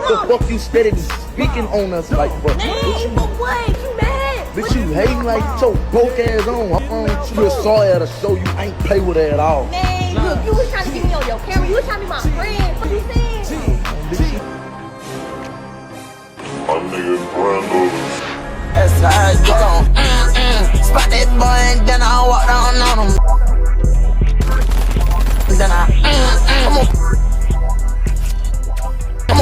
the fuck you steady speaking on us like, bro? Man, for what? You mad? Bitch, you hating like your broke ass on. You just saw her at a show. You ain't play with her at all. Man, look, you was trying to get me on your camera. You was trying to be my friend. What you saying? My nigga Brando. That's how it go. Spot that boy and then I walk down on him. Then I'ma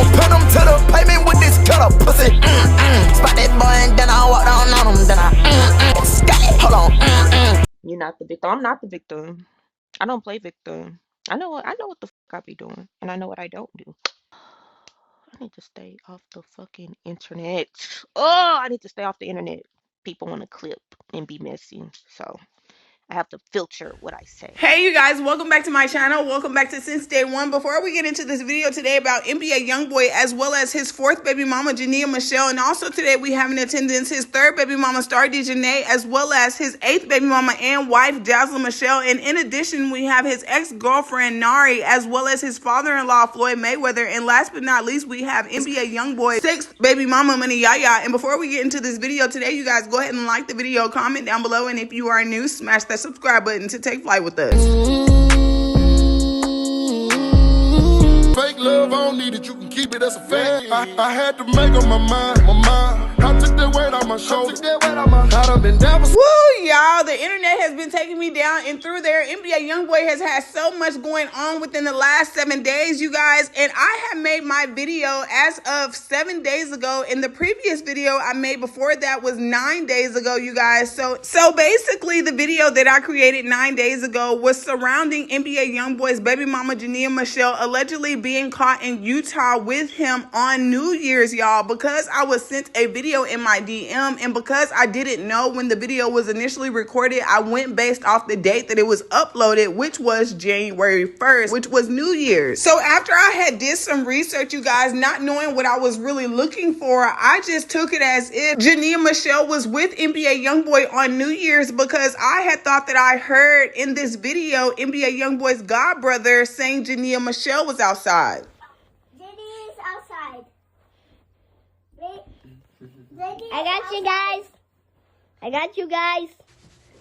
put him to the pavement with this killer pussy. Spot that boy and then I walk down on him. Then hold on. You're not the victim. I'm not the victim. I don't play victim. I know what the fuck I be doing, and I know what I don't do. I need to stay off the fucking internet. Oh, I need to stay off the internet. People want to clip and be messy, so I have to filter what I say. Hey you guys, welcome back to my channel. Welcome back to Since Day One. Before we get into this video today about NBA Youngboy as well as his fourth baby mama Jania Michelle, and also today we have in attendance his third baby mama Star Dejounte as well as his eighth baby mama and wife Jasmine Michelle, and in addition we have his ex-girlfriend Nari as well as his father-in-law Floyd Mayweather, and last but not least we have NBA Youngboy sixth baby mama Yaya. And before we get into this video today, you guys go ahead and like the video, comment down below, and if you are new, smash that subscribe button to take flight with us. Fake love, I don't need it, you can keep it, that's a fact. I had to make up my mind. I took that weight on my shoulder. I done been down for Woo, y'all, the internet has been taking me down and through there. NBA Youngboy has had so much going on within the last 7 days, you guys, and I have made my video as of 7 days ago, and the previous video I made before that was 9 days ago, you guys. So basically the video that I created 9 days ago was surrounding NBA Youngboy's baby mama Jania Michelle allegedly being caught in Utah with him on New Year's, y'all. Because I was sent a video in my DM, and because I didn't know when the video was initially recorded, I went based off the date that it was uploaded, which was January 1st, which was New Year's. So after I had did some research, you guys, not knowing what I was really looking for, I just took it as if Jania Michelle was with NBA Youngboy on New Year's, because I had thought that I heard in this video NBA Youngboy's godbrother saying Jania Michelle was outside. Jenny is outside. I got you guys. I got you guys.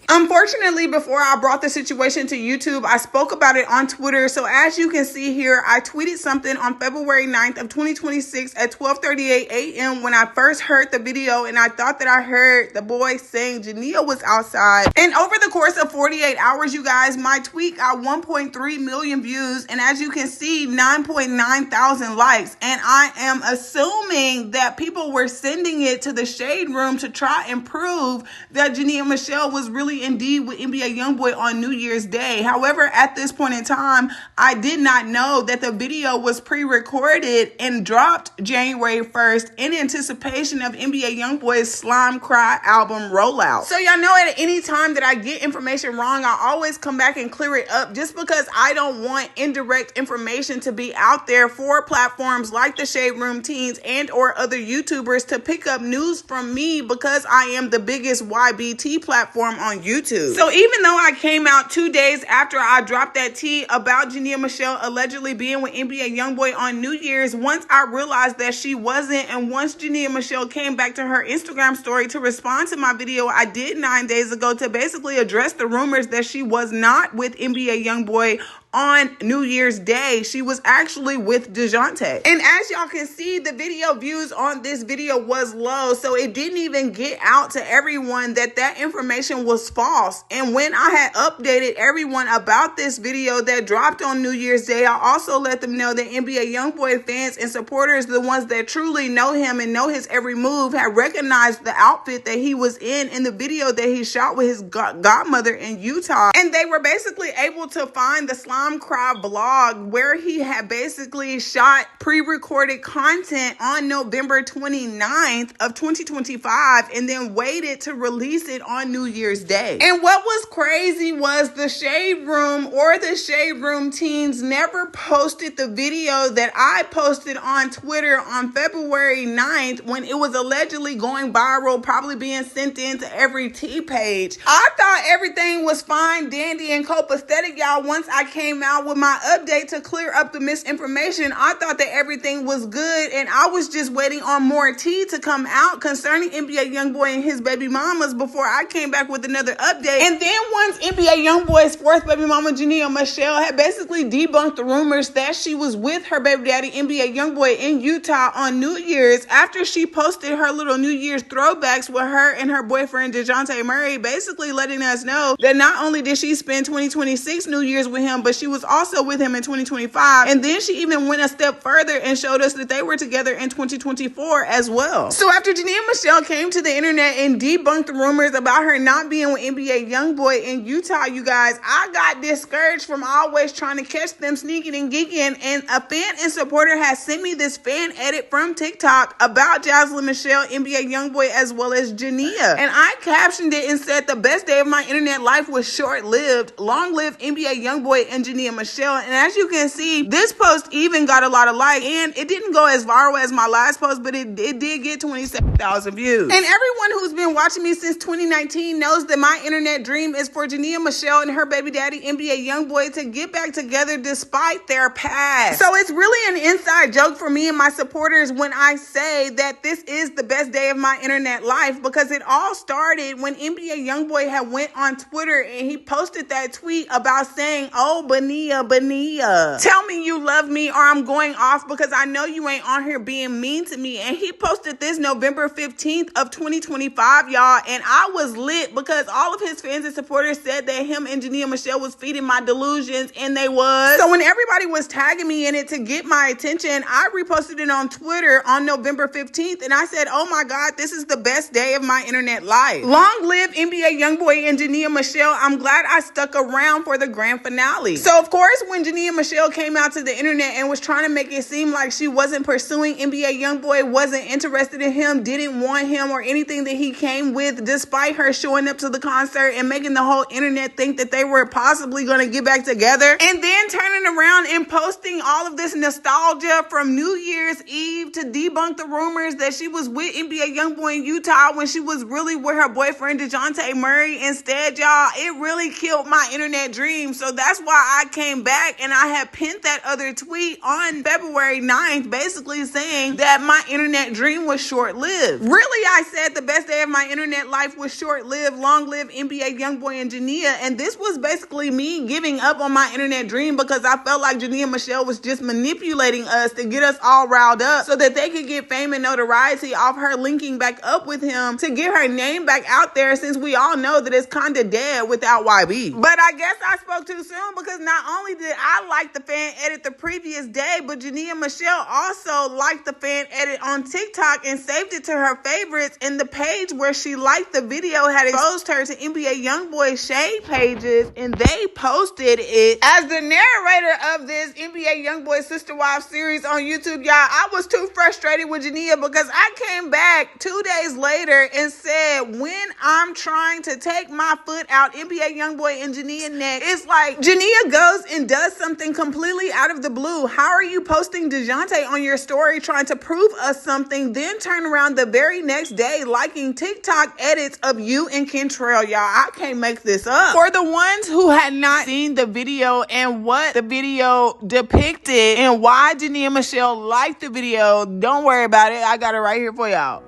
Unfortunately, before I brought the situation to YouTube, I spoke about it on Twitter. So as you can see here, I tweeted something on February 9th of 2026 at 12:38 a.m. when I first heard the video, and I thought that I heard the boy saying Jania was outside. And over the course of 48 hours, you guys, my tweet got 1.3 million views, and as you can see, 9.9 thousand likes. And I am assuming that people were sending it to the shade room to try and prove that Jania Michelle was really indeed with NBA Youngboy on New Year's Day. However, at this point in time, I did not know that the video was pre-recorded and dropped January 1st in anticipation of NBA Youngboy's Slime Cry album rollout. So y'all know at any time that I get information wrong, I always come back and clear it up, just because I don't want indirect information to be out there for platforms like the Shade Room Teens and or other YouTubers to pick up news from me, because I am the biggest YBT platform on YouTube. So even though I came out 2 days after I dropped that tea about Jania Michelle allegedly being with NBA Youngboy on New Year's, once I realized that she wasn't, and once Jania Michelle came back to her Instagram story to respond to my video I did 9 days ago to basically address the rumors that she was not with NBA Youngboy on New Year's Day, she was actually with Dejounte. And as y'all can see, the video views on this video was low, so it didn't even get out to everyone that that information was false. And when I had updated everyone about this video that dropped on New Year's Day, I also let them know that NBA Youngboy fans and supporters, the ones that truly know him and know his every move, had recognized the outfit that he was in the video that he shot with his godmother in Utah. And they were basically able to find the Slime Cry blog where he had basically shot pre-recorded content on November 29th of 2025 and then waited to release it on New Year's Day. And what was crazy was the Shade Room or the Shade Room Teens never posted the video that I posted on Twitter on February 9th when it was allegedly going viral, probably being sent in to every T page. I thought everything was fine, dandy, and copacetic, y'all, once I came came out with my update to clear up the misinformation, I thought that everything was good, and I was just waiting on more tea to come out concerning NBA Youngboy and his baby mamas before I came back with another update. And then once NBA Youngboy's fourth baby mama, Jania Michelle, had basically debunked the rumors that she was with her baby daddy, NBA Youngboy, in Utah on New Year's, after she posted her little New Year's throwbacks with her and her boyfriend Dejounte Murray, basically letting us know that not only did she spend 2026 New Year's with him, but she was also with him in 2025. And then she even went a step further and showed us that they were together in 2024 as well. So after Jania Michelle came to the internet and debunked the rumors about her not being with NBA Youngboy in Utah, you guys, I got discouraged from always trying to catch them sneaking and geeking, and a fan and supporter has sent me this fan edit from TikTok about Jasmine Michelle, NBA Youngboy, as well as Jania. And I captioned it and said, the best day of my internet life was short-lived. Long live NBA Youngboy and Jania Michelle. And as you can see, this post even got a lot of likes, and it didn't go as viral as my last post, but it did get 27,000 views. And everyone who's been watching me since 2019 knows that my internet dream is for Jania Michelle and her baby daddy, NBA Youngboy, to get back together despite their past. So it's really an inside joke for me and my supporters when I say that this is the best day of my internet life, because it all started when NBA Youngboy had went on Twitter and he posted that tweet about saying, "Oh, Bania, tell me you love me or I'm going off because I know you ain't on here being mean to me." And he posted this November 15th of 2025, y'all, and I was lit because all of his fans and supporters said that him and Jania Michelle was feeding my delusions, and they was. So when everybody was tagging me in it to get my attention, I reposted it on Twitter on November 15th, and I said, "Oh my God, this is the best day of my internet life. Long live NBA Youngboy and Jania Michelle. I'm glad I stuck around for the grand finale." So of course, when Jania Michelle came out to the internet and was trying to make it seem like she wasn't pursuing NBA Youngboy, wasn't interested in him, didn't want him or anything that he came with, despite her showing up to the concert and making the whole internet think that they were possibly going to get back together, and then turning around and posting all of this nostalgia from New Year's Eve to debunk the rumors that she was with NBA Youngboy in Utah when she was really with her boyfriend Dejounte Murray instead, y'all, it really killed my internet dream. So that's why I came back and I had pinned that other tweet on February 9th, basically saying that my internet dream was short-lived. Really, I said the best day of my internet life was short-lived. Long live NBA Youngboy and Jania. And this was basically me giving up on my internet dream because I felt like Jania Michelle was just manipulating us to get us all riled up so that they could get fame and notoriety off her linking back up with him to get her name back out there, since we all know that it's kind of dead without YB. But I guess I spoke too soon, because not only did I like the fan edit the previous day, but Jania Michelle also liked the fan edit on TikTok and saved it to her favorites, and the page where she liked the video had exposed her to NBA Youngboy shade pages, and they posted it. As the narrator of this NBA Youngboy Sister Wives series on YouTube, y'all, I was too frustrated with Jania because I came back 2 days later and said, when I'm trying to take my foot out NBA Youngboy and Jania neck, it's like Jania goes and does something completely out of the blue. How are you posting Dejounte on your story trying to prove us something, then turn around the very next day liking TikTok edits of you and Kentrell, y'all? I can't make this up. For the ones who had not seen the video and what the video depicted and why Jania Michelle liked the video, don't worry about it. I got it right here for y'all.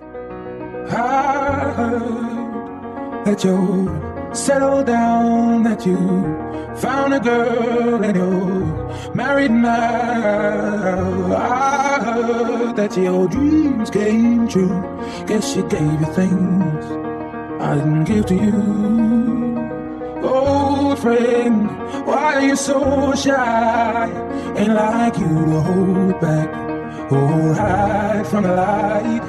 I heard that you settled down, that you found a girl and you're married now. I heard that your dreams came true. Guess she gave you things I didn't give to you. Old friend, why are you so shy? Ain't like you to hold back or hide from the light.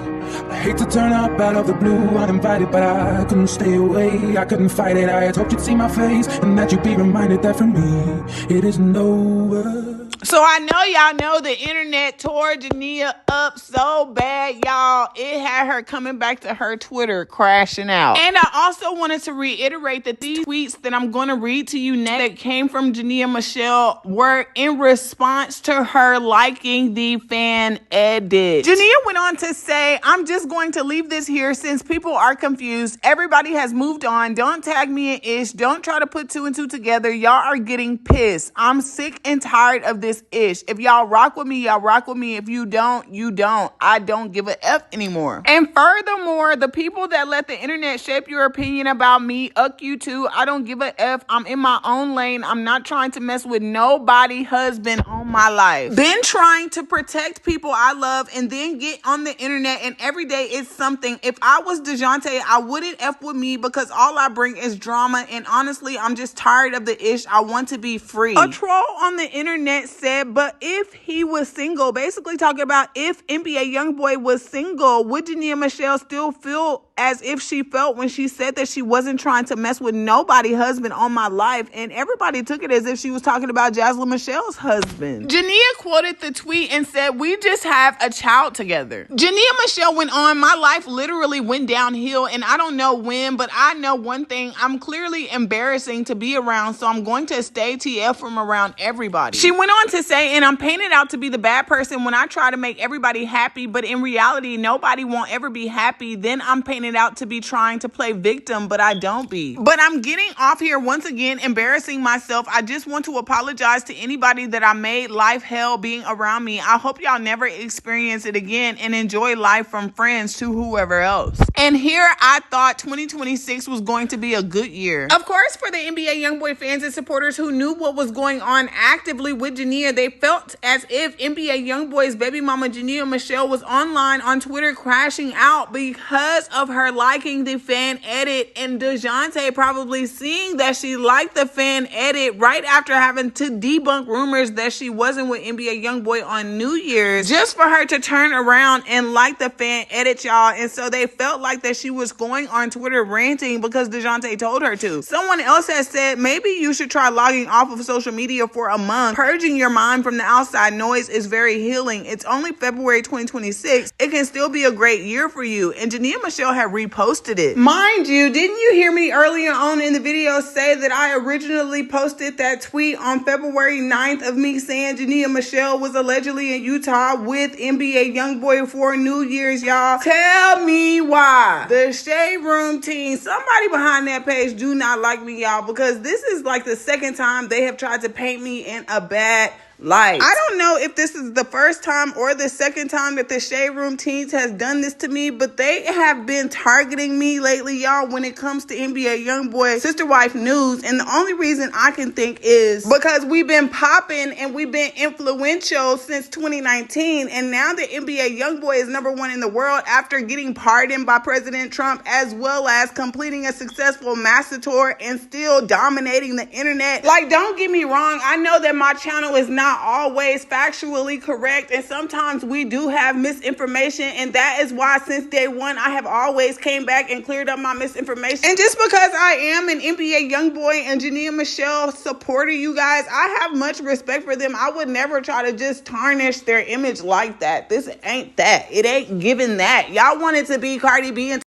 I hate to turn up out of the blue uninvited, but I couldn't stay away. I couldn't fight it. I had hoped you'd see my face and that you'd be reminded that for me it isn't over. So I know y'all know the internet tore Jania up so bad, y'all. It had her coming back to her Twitter, crashing out. And I also wanted to reiterate that these tweets that I'm going to read to you next that came from Jania Michelle were in response to her liking the fan edit. Jania went on to say, I'm just going to leave this here since people are confused. Everybody has moved on. Don't tag me in ish. Don't try to put two and two together. Y'all are getting pissed. I'm sick and tired of this ish. If y'all rock with me, y'all rock with me. If you don't, you don't. I don't give a F anymore. And furthermore, the people that let the internet shape your opinion about me, you too. I don't give a F. I'm in my own lane. I'm not trying to mess with nobody husband on my life. Been trying to protect people I love and then get on the internet and every day is something. If I was Dejounte, I wouldn't F with me because all I bring is drama, and honestly, I'm just tired of the ish. I want to be free. A troll on the internet said, but if he was single, basically talking about if NBA Youngboy was single, would Jania Michelle still feel as if she felt when she said that she wasn't trying to mess with nobody husband on my life? And everybody took it as if she was talking about Jasmine Michelle's husband. Jania quoted the tweet and said, we just have a child together. Jania Michelle went on, my life literally went downhill and I don't know when, but I know one thing, I'm clearly embarrassing to be around, so I'm going to stay TF from around everybody. She went on to say, and I'm painted out to be the bad person when I try to make everybody happy, but in reality, nobody won't ever be happy. Then I'm painted out to be trying to play victim, but I don't be. But I'm getting off here once again, embarrassing myself. I just want to apologize to anybody that I made life hell being around me. I hope y'all never experience it again and enjoy life from friends to whoever else. And here I thought 2026 was going to be a good year. Of course, for the NBA Youngboy fans and supporters who knew what was going on actively with Jania, they felt as if NBA Youngboy's baby mama Jania Michelle was online on Twitter crashing out because of her liking the fan edit, and Dejounte probably seeing that she liked the fan edit right after having to debunk rumors that she wasn't with NBA Youngboy on New Year's, just for her to turn around and like the fan edit, y'all. And so they felt like that she was going on Twitter ranting because Dejounte told her to. Someone else has said, maybe you should try logging off of social media for a month. Purging your mind from the outside noise is very healing. It's only February 2026. It can still be a great year for you. And Jania Michelle had reposted it. Mind you, didn't you hear me earlier on in the video say that I originally posted that tweet on February 9th of me saying Jania Michelle was allegedly in Utah with NBA Youngboy for New Year's, y'all? Tell me why. The Shade Room team, somebody behind that page do not like me, y'all, because this is like the second time they have tried to paint me in a bad light. I don't know if this is the first time or the second time that the Shade Room teens has done this to me, but they have been targeting me lately, y'all, when it comes to NBA Youngboy sister wife news. And the only reason I can think is because we've been popping and we've been influential since 2019, and now the NBA Youngboy is #1 in the world after getting pardoned by President Trump, as well as completing a successful master tour and still dominating the internet. Like, don't get me wrong, I know that my channel is not always factually correct, and sometimes we do have misinformation, and that is why since day one I have always came back and cleared up my misinformation. And just because I am an NBA Youngboy and Jania Michelle supporter, you guys, I have much respect for them. I would never try to just tarnish their image like that. This ain't that. It ain't giving that. Y'all wanted to be Cardi B and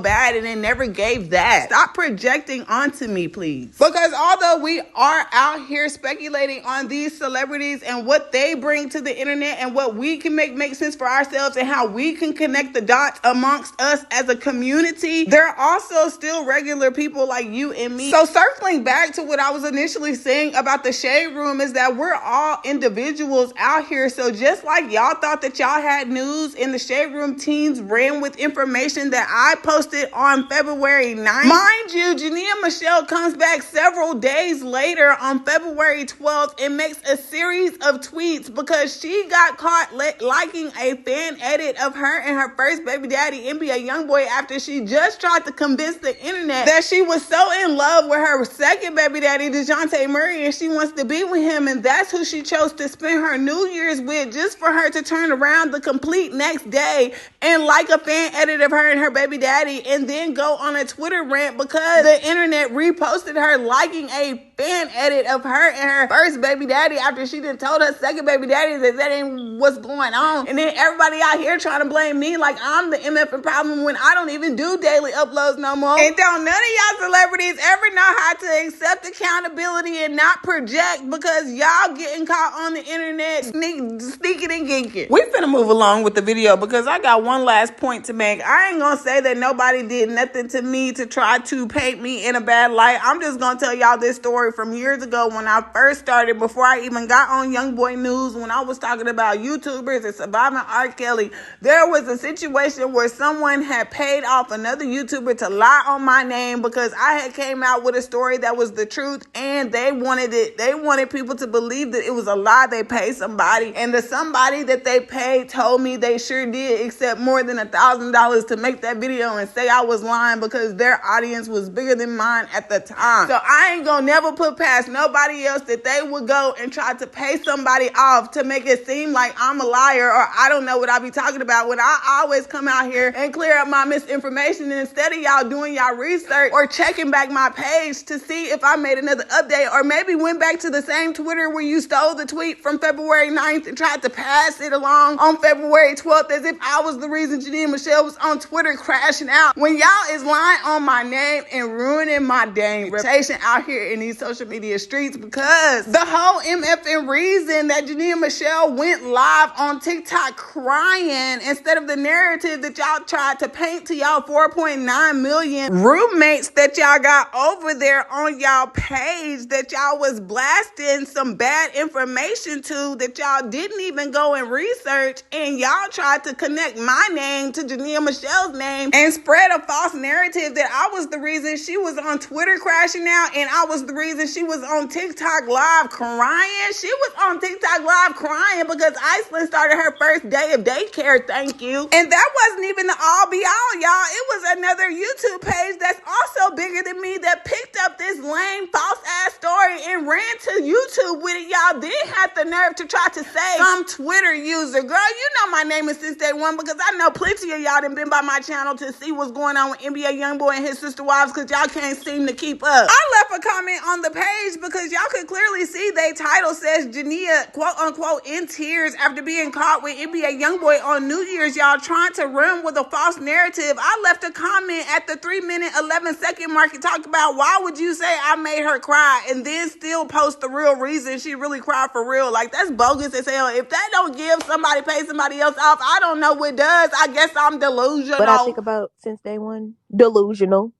bad, and it never gave that. Stop projecting onto me, please. Because although we are out here speculating on these celebrities and what they bring to the internet and what we can make sense for ourselves and how we can connect the dots amongst us as a community, there are also still regular people like you and me. So circling back to what I was initially saying about the Shade Room is that we're all individuals out here. So just like y'all thought that y'all had news, and the Shade Room teens ran with information that I posted on February 9th. Mind you, Jania Michelle comes back several days later on February 12th and makes a series of tweets because she got caught liking a fan edit of her and her first baby daddy, NBA Youngboy, after she just tried to convince the internet that she was so in love with her second baby daddy, Dejounte Murray, and she wants to be with him, and that's who she chose to spend her New Year's with, just for her to turn around the complete next day and like a fan edit of her and her baby daddy daddy and then go on a Twitter rant because the internet reposted her liking a fan edit of her and her first baby daddy after she done told her second baby daddy that ain't what's going on. And then everybody out here trying to blame me like I'm the MFing problem when I don't even do daily uploads no more. And don't none of y'all celebrities ever know how to accept accountability and not project because y'all getting caught on the internet sneaking and geeking. We finna move along with the video because I got one last point to make. I ain't gonna say that nobody did nothing to me to try to paint me in a bad light. I'm just gonna tell y'all this story from years ago when I first started, before I even got on Youngboy News, when I was talking about YouTubers and surviving R. Kelly. There was a situation where someone had paid off another YouTuber to lie on my name because I had came out with a story that was the truth, and they wanted people to believe that it was a lie. They paid somebody, and the somebody that they paid told me they sure did accept more than $1,000 to make that video and say I was lying because their audience was bigger than mine at the time. So I ain't gonna never put past nobody else that they would go and try to pay somebody off to make it seem like I'm a liar or I don't know what I be talking about, when I always come out here and clear up my misinformation. And instead of y'all doing y'all research or checking back my page to see if I made another update, or maybe went back to the same Twitter where you stole the tweet from February 9th and tried to pass it along on February 12th as if I was the reason Jania Michelle was on Twitter crashing out, when y'all is lying on my name and ruining my dang reputation out here in these social media streets. Because the whole MFing reason that Jania Michelle went live on TikTok crying instead of the narrative that y'all tried to paint to y'all 4.9 million roommates that y'all got over there on y'all page, that y'all was blasting some bad information to, that y'all didn't even go and research, and y'all tried to connect my name to Jania Michelle's name and spread a false narrative that I was the reason she was on Twitter crashing out and I was the reason she was on TikTok live crying. She was on TikTok live crying because Iceland started her first day of daycare, thank you. And that wasn't even the all be all, y'all. It was another YouTube page that's also bigger than me that picked up this lame false ass story and ran to YouTube with it. Y'all did have the nerve to try to say some Twitter user. Girl, you know my name is since day one because I know plenty of y'all done been by my channel to see what's going on with NBA Youngboy and his sister wives because y'all can't seem to keep up. I left a comment on the page because y'all could clearly see they title says Jania, quote unquote, in tears after being caught with NBA Youngboy on New Year's, y'all trying to run with a false narrative. I left a comment at the 3-minute 11-second mark and talked about why would you say I made her cry and then still post the real reason she really cried for real. Like, that's bogus as hell. If that don't give somebody, pay somebody else off, I don't know what does. I guess I'm delusional. But I think about since day one, delusional.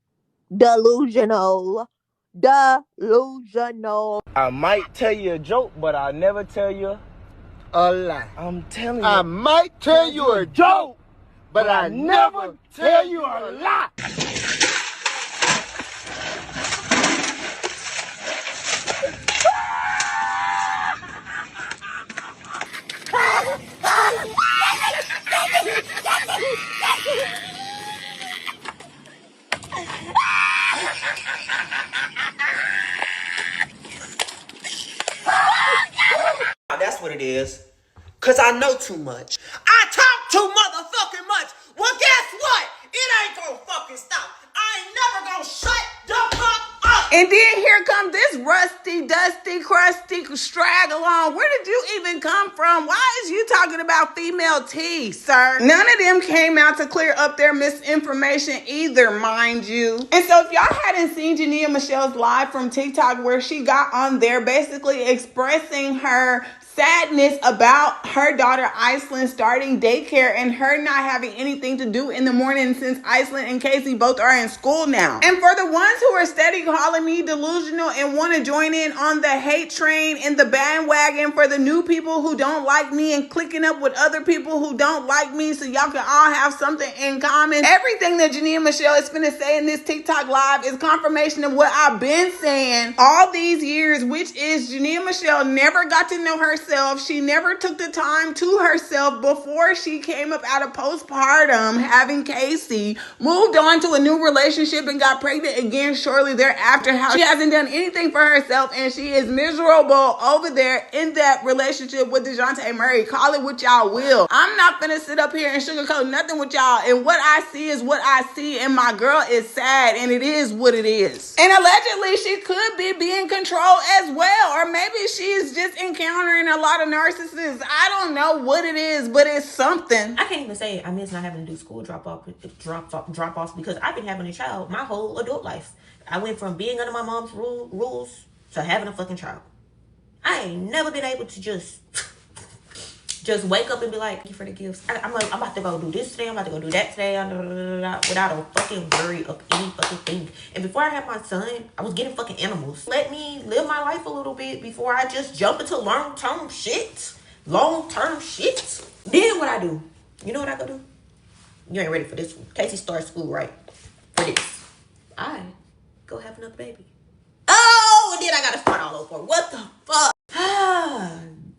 I might tell you a joke, but I'll never tell you a lie. I'm telling you. I might tell you a joke, but I never tell you a lie. That's what it is. Cause I know too much. I talk too motherfucking much. Well, guess what? It ain't gonna fucking stop. I ain't never gonna shut the fuck up. And then here comes this rusty, dusty, crusty straggle on. Where did you even come from? Why is you talking about female tea, sir? None of them came out to clear up their misinformation either, mind you. And so if y'all hadn't seen Jania Michelle's live from TikTok where she got on there basically expressing her sadness about her daughter Iceland starting daycare and her not having anything to do in the morning since Iceland and Kacey both are in school now. And for the ones who are steady calling me delusional and want to join in on the hate train and the bandwagon for the new people who don't like me and clicking up with other people who don't like me so y'all can all have something in common, everything that Jania Michelle is finna say in this TikTok live is confirmation of what I've been saying all these years, which is Jania Michelle never got to know herself. She never took the time to herself before she came up out of postpartum having Kacey, moved on to a new relationship and got pregnant again shortly thereafter. How she hasn't done anything for herself and she is miserable over there in that relationship with Dejounte Murray. Call it what y'all will. I'm not gonna sit up here and sugarcoat nothing with y'all, and what I see is what I see, and my girl is sad, and it is what it is. And allegedly she could be being controlled as well, or maybe she's just encountering a lot of narcissists. I don't know what it is, but it's something. I can't even say I miss not having to do school drop offs because I've been having a child my whole adult life. I went from being under my mom's rules to having a fucking child. I ain't never been able to just wake up and be like, thank you for the gifts. I'm about to go do this today. I'm about to go do that today. Without a fucking worry of any fucking thing. And before I had my son, I was getting fucking animals. Let me live my life a little bit before I just jump into long-term shit. Then what I do? You know what I go do? You ain't ready for this one. Kacey starts school, right? For this. I go have another baby. Oh, and then I gotta start all over. What the fuck?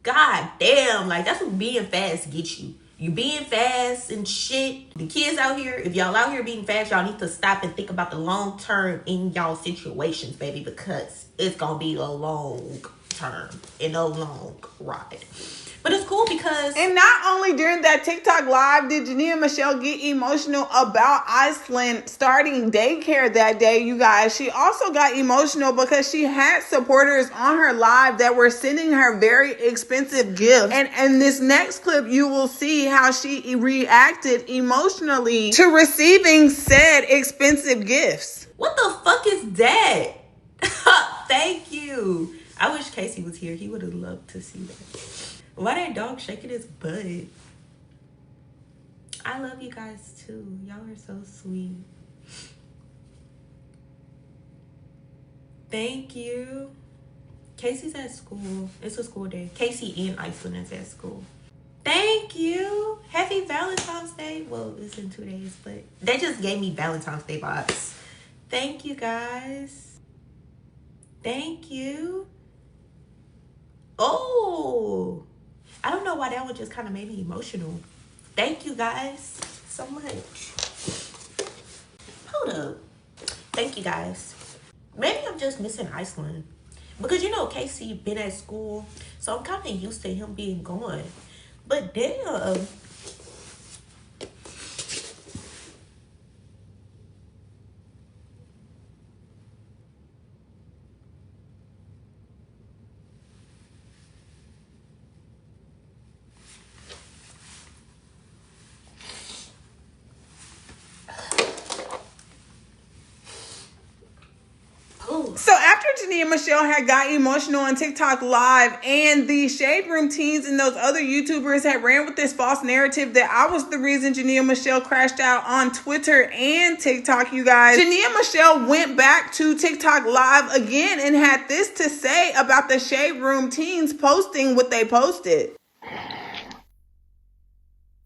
God damn. Like, that's what being fast gets you. You being fast and shit. The kids out here, if y'all out here being fast, y'all need to stop and think about the long term in y'all situations, baby, because it's gonna be a long term and a long ride. But it's cool because... And not only during that TikTok live did Jania Michelle get emotional about Iceland starting daycare that day, you guys. She also got emotional because she had supporters on her live that were sending her very expensive gifts. And in this next clip, you will see how she reacted emotionally to receiving said expensive gifts. What the fuck is that? Thank you. I wish Kacey was here. He would have loved to see that. Why that dog shaking his butt? I love you guys too. Y'all are so sweet. Thank you. Kacey's at school. It's a school day. Kacey and Iceland is at school. Thank you. Happy Valentine's Day. Well, it's in 2 days, but they just gave me Valentine's Day vibes. Thank you guys. Thank you. Oh, I don't know why that one just kind of made me emotional. Thank you guys so much. Hold up. Thank you guys. Maybe I'm just missing Iceland. Because, you know, Kacey been at school, so I'm kind of used to him being gone. But damn. So after Jania Michelle had got emotional on TikTok live and the Shade Room teens and those other YouTubers had ran with this false narrative that I was the reason Jania Michelle crashed out on Twitter and TikTok, you guys, Jania Michelle went back to TikTok live again and had this to say about the Shade Room teens posting what they posted.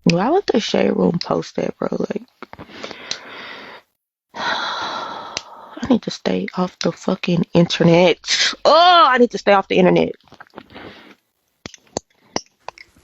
Why would the Shade Room post that, bro? Like, I need to stay off the fucking internet. Oh, I need to stay off the internet.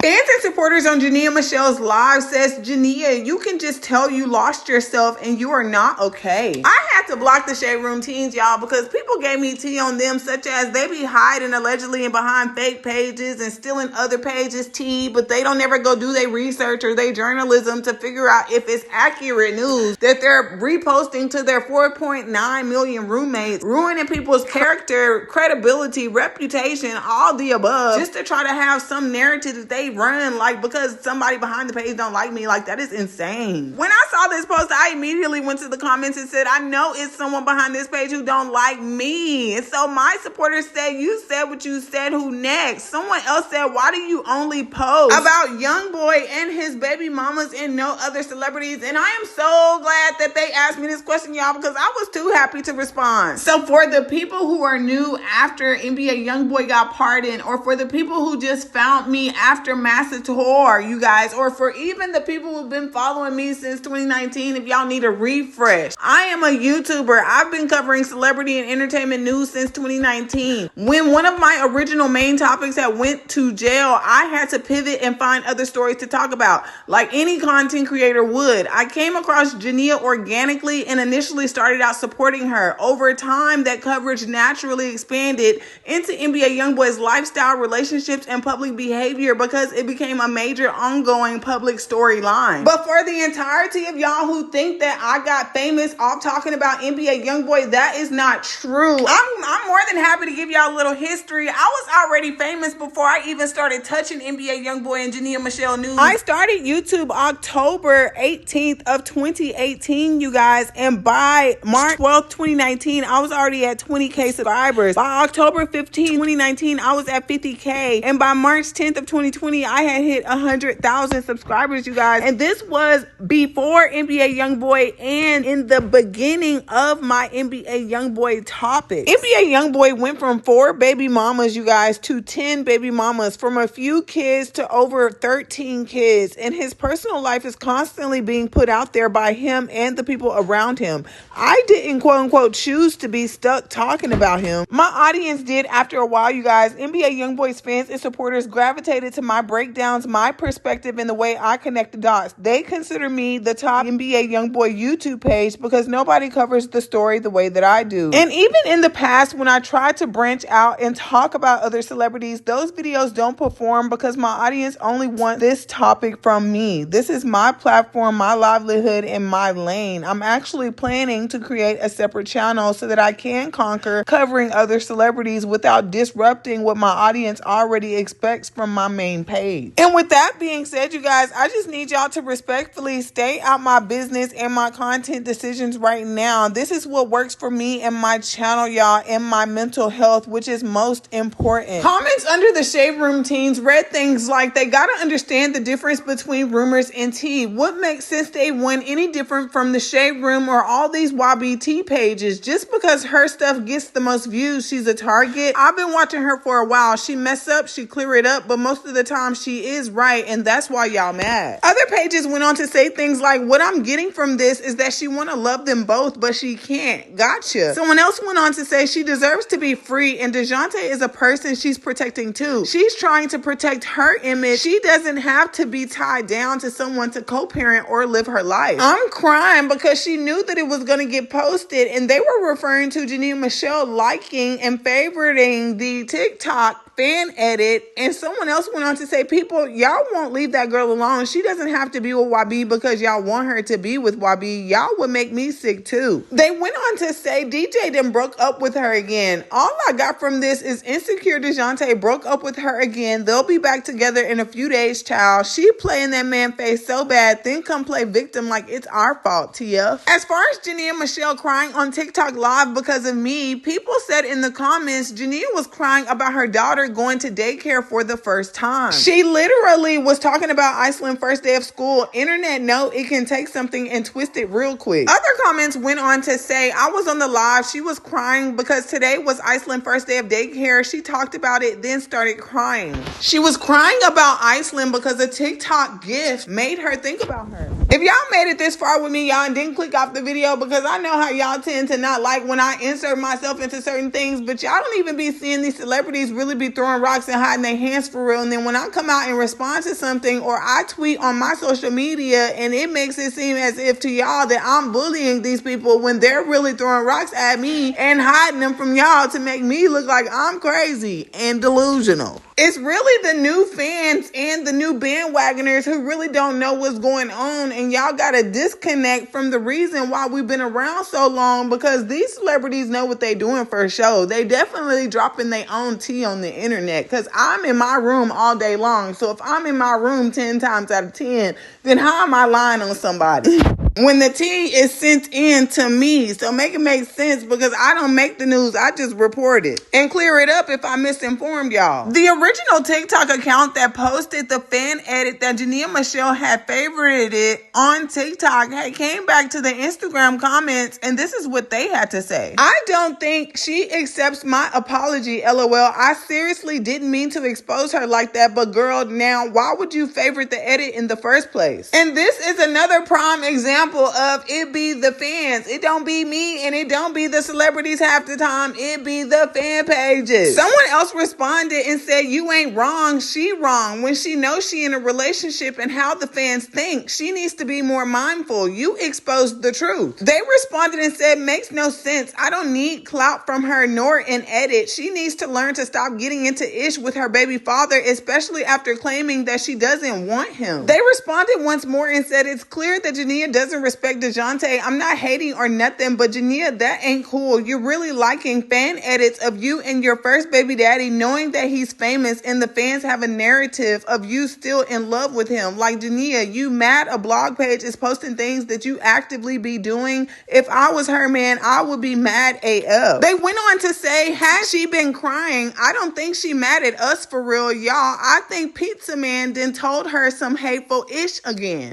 Fans and supporters on Jania Michelle's live says, Jania, you can just tell you lost yourself and you are not okay. I had to block the Shade Room teens, y'all, because people gave me tea on them, such as they be hiding allegedly and behind fake pages and stealing other pages' tea, but they don't ever go do their research or their journalism to figure out if it's accurate news that they're reposting to their 4.9 million roommates, ruining people's character, credibility, reputation, all the above, just to try to have some narrative that they run, like, because somebody behind the page don't like me. Like, that is insane. When I saw this post, I immediately went to the comments and said, I know it's someone behind this page who don't like me. And so my supporters said, you said what you said, who next? Someone else said, why do you only post about Youngboy and his baby mamas and no other celebrities? And I am so glad that they asked me this question, y'all, because I was too happy to respond. So for the people who are new after NBA Youngboy got pardoned, or for the people who just found me after Massive Tour, you guys, or for even the people who've been following me since 2019, if y'all need a refresh, I am a YouTuber. I've been covering celebrity and entertainment news since 2019. When one of my original main topics had went to jail, I had to pivot and find other stories to talk about, like any content creator would. I came across Jania organically and initially started out supporting her. Over time, that coverage naturally expanded into NBA Youngboy's lifestyle, relationships, and public behavior because it became a major ongoing public storyline. But for the entirety of y'all who think that I got famous off talking about NBA Youngboy, that is not true. I'm more than happy to give y'all a little history. I was already famous before I even started touching NBA Youngboy and Jania Michelle news. I started YouTube October 18th of 2018, you guys, and by March 12th, 2019, I was already at 20K subscribers. By October 15th, 2019, I was at 50K, and by March 10th of 2020, I had hit 100,000 subscribers, you guys. And this was before NBA Youngboy and in the beginning of my NBA Youngboy topic. NBA Youngboy went from 4 baby mamas, you guys, to 10 baby mamas, from a few kids to over 13 kids. And his personal life is constantly being put out there by him and the people around him. I didn't, quote unquote, choose to be stuck talking about him. My audience did after a while, you guys. NBA Youngboy's fans and supporters gravitated to my breakdowns, my perspective, and the way I connect the dots. They consider me the top NBA Youngboy YouTube page because nobody covers the story the way that I do. And even in the past, when I tried to branch out and talk about other celebrities, those videos don't perform because my audience only want this topic from me. This is my platform, my livelihood, and my lane. I'm actually planning to create a separate channel so that I can conquer covering other celebrities without disrupting what my audience already expects from my main page. And with that being said, you guys, I just need y'all to respectfully stay out my business and my content decisions right now. This is what works for me and my channel, y'all, and my mental health, which is most important. Comments under the Shade Room teens read things like, they gotta understand the difference between rumors and tea. What makes Since Day One any different from the Shade Room or all these YBT pages? Just because her stuff gets the most views, she's a target. I've been watching her for a while. She mess up, she clear it up, but most of the time she is right, and that's why y'all mad. Other pages went on to say things like, what I'm getting from this is that she want to love them both, but she can't. Gotcha. Someone else went on to say she deserves to be free, and Dejounte is a person she's protecting too. She's trying to protect her image. She doesn't have to be tied down to someone to co-parent or live her life. I'm crying because she knew that it was going to get posted, and they were referring to Jania Michelle liking and favoriting the TikTok fan edit, and someone else went on to say, people, y'all won't leave that girl alone. She doesn't have to be with YB because y'all want her to be with YB. Y'all would make me sick too. They went on to say DJ then broke up with her again. All I got from this is insecure Dejounte broke up with her again. They'll be back together in a few days, child. She playing that man face so bad, then come play victim like it's our fault, TF. As far as Jania Michelle crying on TikTok live because of me, people said in the comments Jania was crying about her daughter going to daycare for the first time. She literally was talking about Iceland first day of school. Internet know it can take something and twist it real quick. Other comments went on to say, I was on the live. She was crying because today was Iceland first day of daycare. She talked about it, then started crying. She was crying about Iceland because a TikTok gift made her think about her. If y'all made it this far with me, y'all, and didn't click off the video, because I know how y'all tend to not like when I insert myself into certain things, but y'all don't even be seeing these celebrities really be throwing rocks and hiding their hands for real. And then when I come out and respond to something, or I tweet on my social media and it makes it seem as if to y'all that I'm bullying these people when they're really throwing rocks at me and hiding them from y'all to make me look like I'm crazy and delusional. It's really the new fans and the new bandwagoners who really don't know what's going on, and y'all gotta disconnect from the reason why we've been around so long, because these celebrities know what they doing for a show. They definitely dropping their own tea on the internet, because I'm in my room all day long. So if I'm in my room 10 times out of 10, then how am I lying on somebody? When the tea is sent in to me, so make it make sense, because I don't make the news, I just report it and clear it up if I misinformed y'all. The original TikTok account that posted the fan edit that Jania Michelle had favorited on TikTok came back to the Instagram comments, and this is what they had to say. I don't think she accepts my apology, LOL. I seriously didn't mean to expose her like that, but girl, now why would you favorite the edit in the first place? And this is another prime example example of it be the fans. It don't be me and it don't be the celebrities half the time. It be the fan pages. Someone else responded and said, you ain't wrong, she wrong. When she knows she in a relationship and how the fans think, she needs to be more mindful. You exposed the truth. They responded and said, makes no sense. I don't need clout from her nor an edit. She needs to learn to stop getting into ish with her baby father, especially after claiming that she doesn't want him. They responded once more and said, it's clear that Jania doesn't respect Dejounte. I'm not hating or nothing, but Jania, that ain't cool. You're really liking fan edits of you and your first baby daddy, knowing that he's famous and the fans have a narrative of you still in love with him. Like, Jania, you mad a blog page is posting things that you actively be doing? If I was her, man, I would be mad AF. They went on to say, has she been crying? I don't think she mad at us for real, y'all. I think Pizza Man then told her some hateful ish again.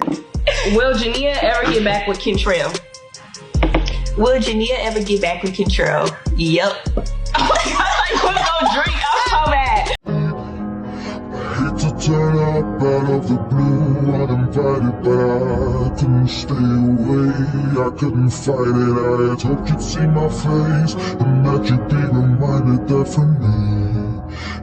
Will Jania ever get back with Kentrell? Will Jania ever get back with Kentrell? Yep. Oh my god, like, who's gonna drink? I'm so mad. Hate to turn up out of the blue, uninvited, but I couldn't stay away. I couldn't fight it. I had hoped you'd see my face and that you'd be reminded that for me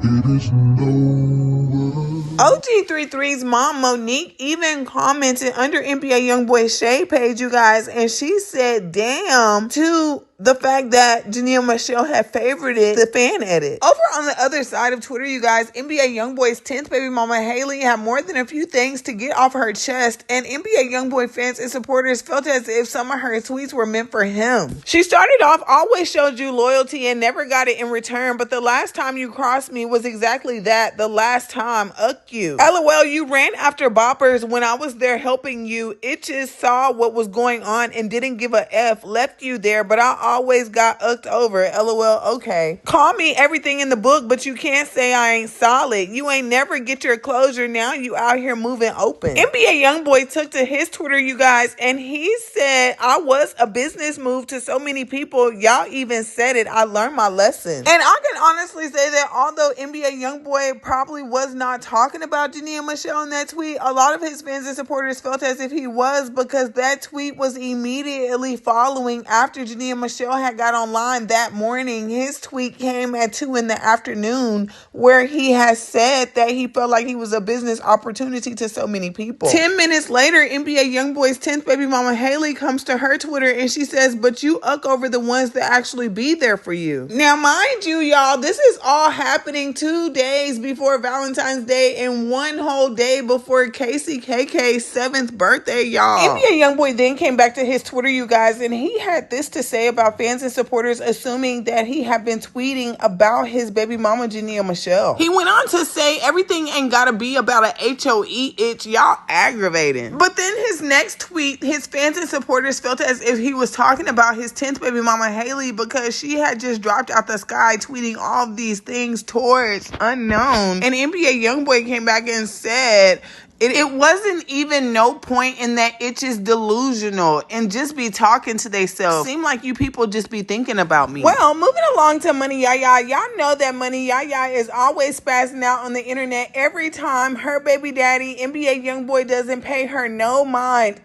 it isn't over. OG33's mom, Monique, even commented under NBA Youngboy's shade page, you guys, and she said, damn, to the fact that Jania Michelle had favorited the fan edit. Over on the other side of Twitter, you guys, NBA Youngboy's 10th baby mama, Haley, had more than a few things to get off her chest, and NBA Youngboy fans and supporters felt as if some of her tweets were meant for him. She started off, always showed you loyalty and never got it in return, but the last time you crossed me was exactly that, the last time, you. LOL, you ran after boppers when I was there helping you. It just saw what was going on and didn't give a F, left you there, but I always got ucked over. LOL, okay. Call me everything in the book, but you can't say I ain't solid. You ain't never get your closure. Now you out here moving open. NBA Youngboy took to his Twitter, you guys, and he said, I was a business move to so many people. Y'all even said it. I learned my lesson. And I can honestly say that although NBA Youngboy probably was not talking about Jania Michelle in that tweet, a lot of his fans and supporters felt as if he was, because that tweet was immediately following after Jania Michelle had got online that morning. His tweet came at 2 in the afternoon where he has said that he felt like he was a business opportunity to so many people. 10 minutes later, NBA Youngboy's 10th baby mama Haley comes to her Twitter and she says, but you uck over the ones that actually be there for you. Now, mind you, y'all, this is all happening 2 days before Valentine's Day and 1 whole day before Kacey KK's 7th birthday, y'all. NBA Youngboy then came back to his Twitter, you guys, and he had this to say about fans and supporters assuming that he had been tweeting about his baby mama Jania Michelle. He went on to say, everything ain't gotta be about a HOE itch, y'all aggravating. But then his next tweet, his fans and supporters felt as if he was talking about his 10th baby mama Haley, because she had just dropped out the sky tweeting all of these things towards unknown. And NBA Youngboy came back and said, it wasn't even no point in that it's just delusional and just be talking to theyself. Seem like you people just be thinking about me. Well, moving along to Money Yaya. Y'all know that Money Yaya is always spazzing out on the internet every time her baby daddy, NBA Youngboy, doesn't pay her no mind.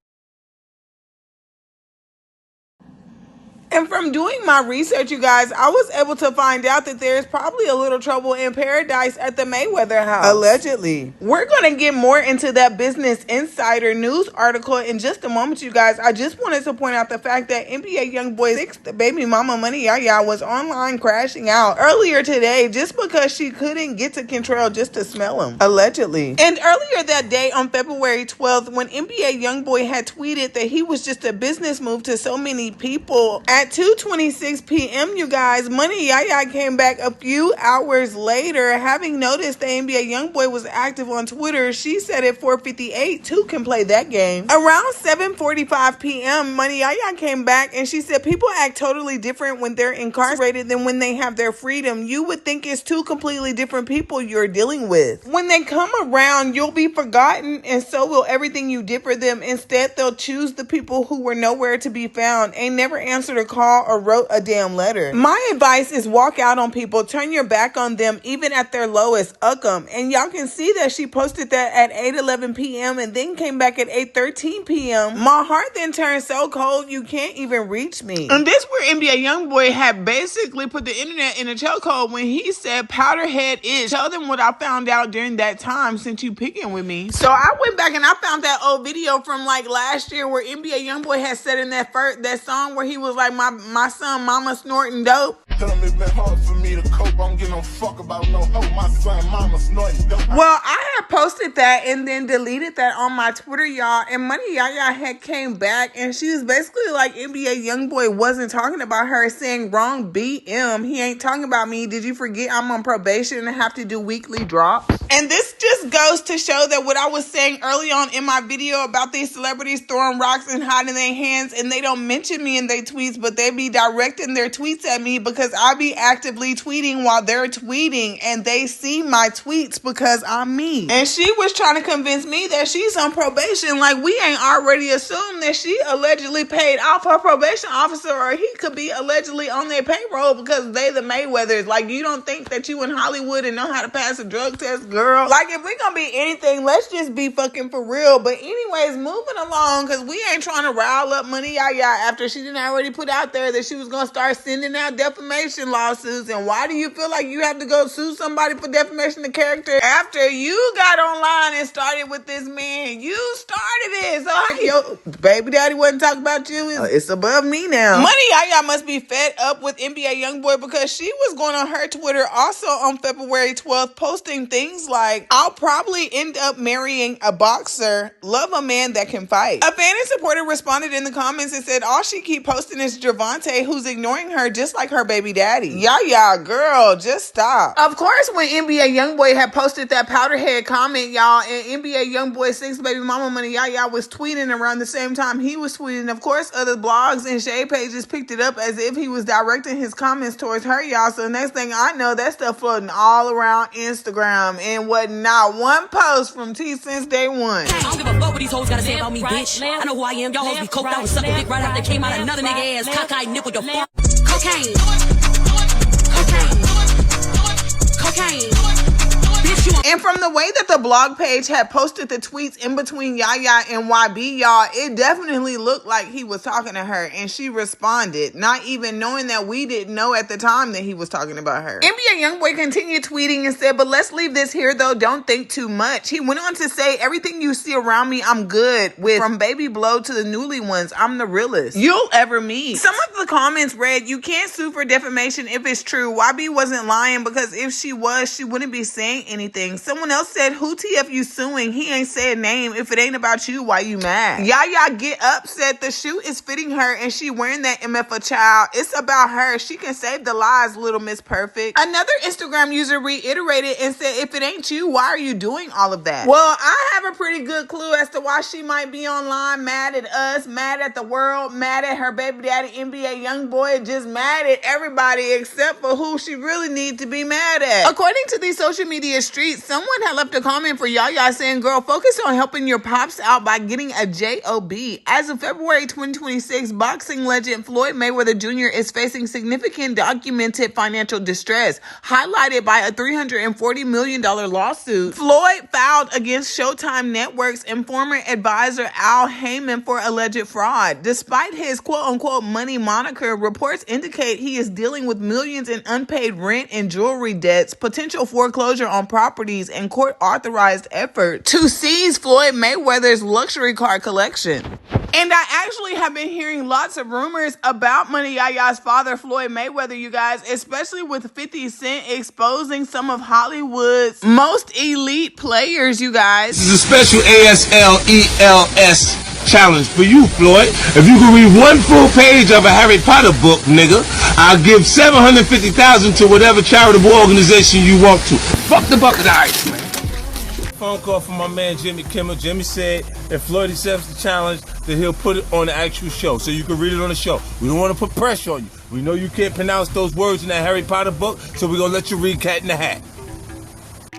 And from doing my research, you guys, I was able to find out that there's probably a little trouble in paradise at the Mayweather house. Allegedly. We're going to get more into that Business Insider news article in just a moment, you guys. I just wanted to point out the fact that NBA Youngboy's 6th baby mama Money Yaya was online crashing out earlier today just because she couldn't get to Kentrell just to smell him. Allegedly. And earlier that day on February 12th, when NBA Youngboy had tweeted that he was just a business move to so many people, at 2:26 p.m., you guys, Money Yaya came back a few hours later. Having noticed that NBA Youngboy was active on Twitter, she said at 4:58, 2 can play that game. Around 7:45 p.m., Money Yaya came back and she said, people act totally different when they're incarcerated than when they have their freedom. You would think it's 2 completely different people you're dealing with. When they come around, you'll be forgotten, and so will everything you did for them. Instead, they'll choose the people who were nowhere to be found, ain't never answered a call or wrote a damn letter. My advice is walk out on people, turn your back on them, even at their lowest, them. And y'all can see that she posted that at 8:11 p.m. and then came back at 8:13 p.m. My heart then turned so cold you can't even reach me. And this where NBA Youngboy had basically put the internet in a chokehold when he said powderhead is. Tell them what I found out during that time since you picking with me. So I went back and I found that old video from like last year where NBA Youngboy had said in that song where he was like, my son mama snorting dope. Tell them it's been hard for me to cope. I don't give no fuck about no hope. My son mama snorting dope. Well, I had posted that and then deleted that on my Twitter, y'all. And Money Yaya had came back and she was basically like, NBA Youngboy wasn't talking about her, saying wrong BM. He ain't talking about me. Did you forget I'm on probation and have to do weekly drops? And this just goes to show that what I was saying early on in my video about these celebrities throwing rocks and hiding their hands, and they don't mention me in their tweets, but they be directing their tweets at me because I be actively tweeting while they're tweeting, and they see my tweets because I'm me. And she was trying to convince me that she's on probation, like we ain't already assumed that she allegedly paid off her probation officer, or he could be allegedly on their payroll because they the Mayweathers. Like, you don't think that you in Hollywood and know how to pass a drug test, girl? Like, if we gonna be anything, let's just be fucking for real. But anyways, moving along, because we ain't trying to rile up Money Yaya after she didn't already put out there that she was gonna start sending out defamation lawsuits. And why do you feel like you have to go sue somebody for defamation of character after you got online and started with this man? You started it. So your baby daddy wasn't talking about you. It's above me now. Money Yaya must be fed up with NBA Youngboy because she was going on her Twitter also on February 12th posting things like, I'll probably end up marrying a boxer, love a man that can fight. A fan and supporter responded in the comments and said all she keep posting is Dejounte, who's ignoring her just like her baby daddy. Yaya, girl, just stop. Of course, when NBA Youngboy had posted that powderhead comment, y'all, and NBA Youngboy 6 baby mama Money Yaya was tweeting around the same time he was tweeting. Of course, other blogs and shade pages picked it up as if he was directing his comments towards her, y'all. So next thing I know, that stuff floating all around Instagram and what not one post from T since day one. I don't give a fuck what these hoes gotta say about me, bitch. I know who I am. Y'all hoes be coked out and sucking dick right after they came out another nigga ass cockeyed nipple your fuck. Cocaine. And from the way that the blog page had posted the tweets in between Yaya and YB, y'all, it definitely looked like he was talking to her, and she responded, not even knowing that we didn't know at the time that he was talking about her. NBA Youngboy continued tweeting and said, but let's leave this here though, don't think too much. He went on to say, everything you see around me, I'm good with. From baby blow to the newly ones, I'm the realest you'll ever meet. Some of the comments read, you can't sue for defamation if it's true. YB wasn't lying because if she was, she wouldn't be saying anything. Someone else said, who TF you suing? He ain't said name. If it ain't about you, why you mad? Yaya get up said the shoe is fitting her and she wearing that MF child. It's about her. She can save the lies, little Miss Perfect. Another Instagram user reiterated and said, if it ain't you, why are you doing all of that? Well, I have a pretty good clue as to why she might be online mad at us, mad at the world, mad at her baby daddy NBA Youngboy, just mad at everybody except for who she really needs to be mad at. According to these social media streets, someone had left a comment for Yaya saying, girl, focus on helping your pops out by getting a job. As of February 2026, boxing legend Floyd Mayweather Jr. is facing significant documented financial distress, highlighted by a $340 million lawsuit. Floyd filed against Showtime Networks and former advisor Al Heyman for alleged fraud. Despite his quote-unquote money moniker, reports indicate he is dealing with millions in unpaid rent and jewelry debts, potential foreclosure on properties, and court-authorized effort to seize Floyd Mayweather's luxury car collection. And I actually have been hearing lots of rumors about Money Yaya's father, Floyd Mayweather, you guys, especially with 50 Cent exposing some of Hollywood's most elite players, you guys. This is a special ASLELS challenge for you, Floyd. If you can read one full page of a Harry Potter book, nigga, I'll give $750,000 to whatever charitable organization you want to. Fuck the bucket of ice, man. Phone call from my man Jimmy Kimmel. Jimmy said if Floyd accepts the challenge, then he'll put it on the actual show, so you can read it on the show. We don't want to put pressure on you. We know you can't pronounce those words in that Harry Potter book, so we're gonna let you read Cat in the Hat.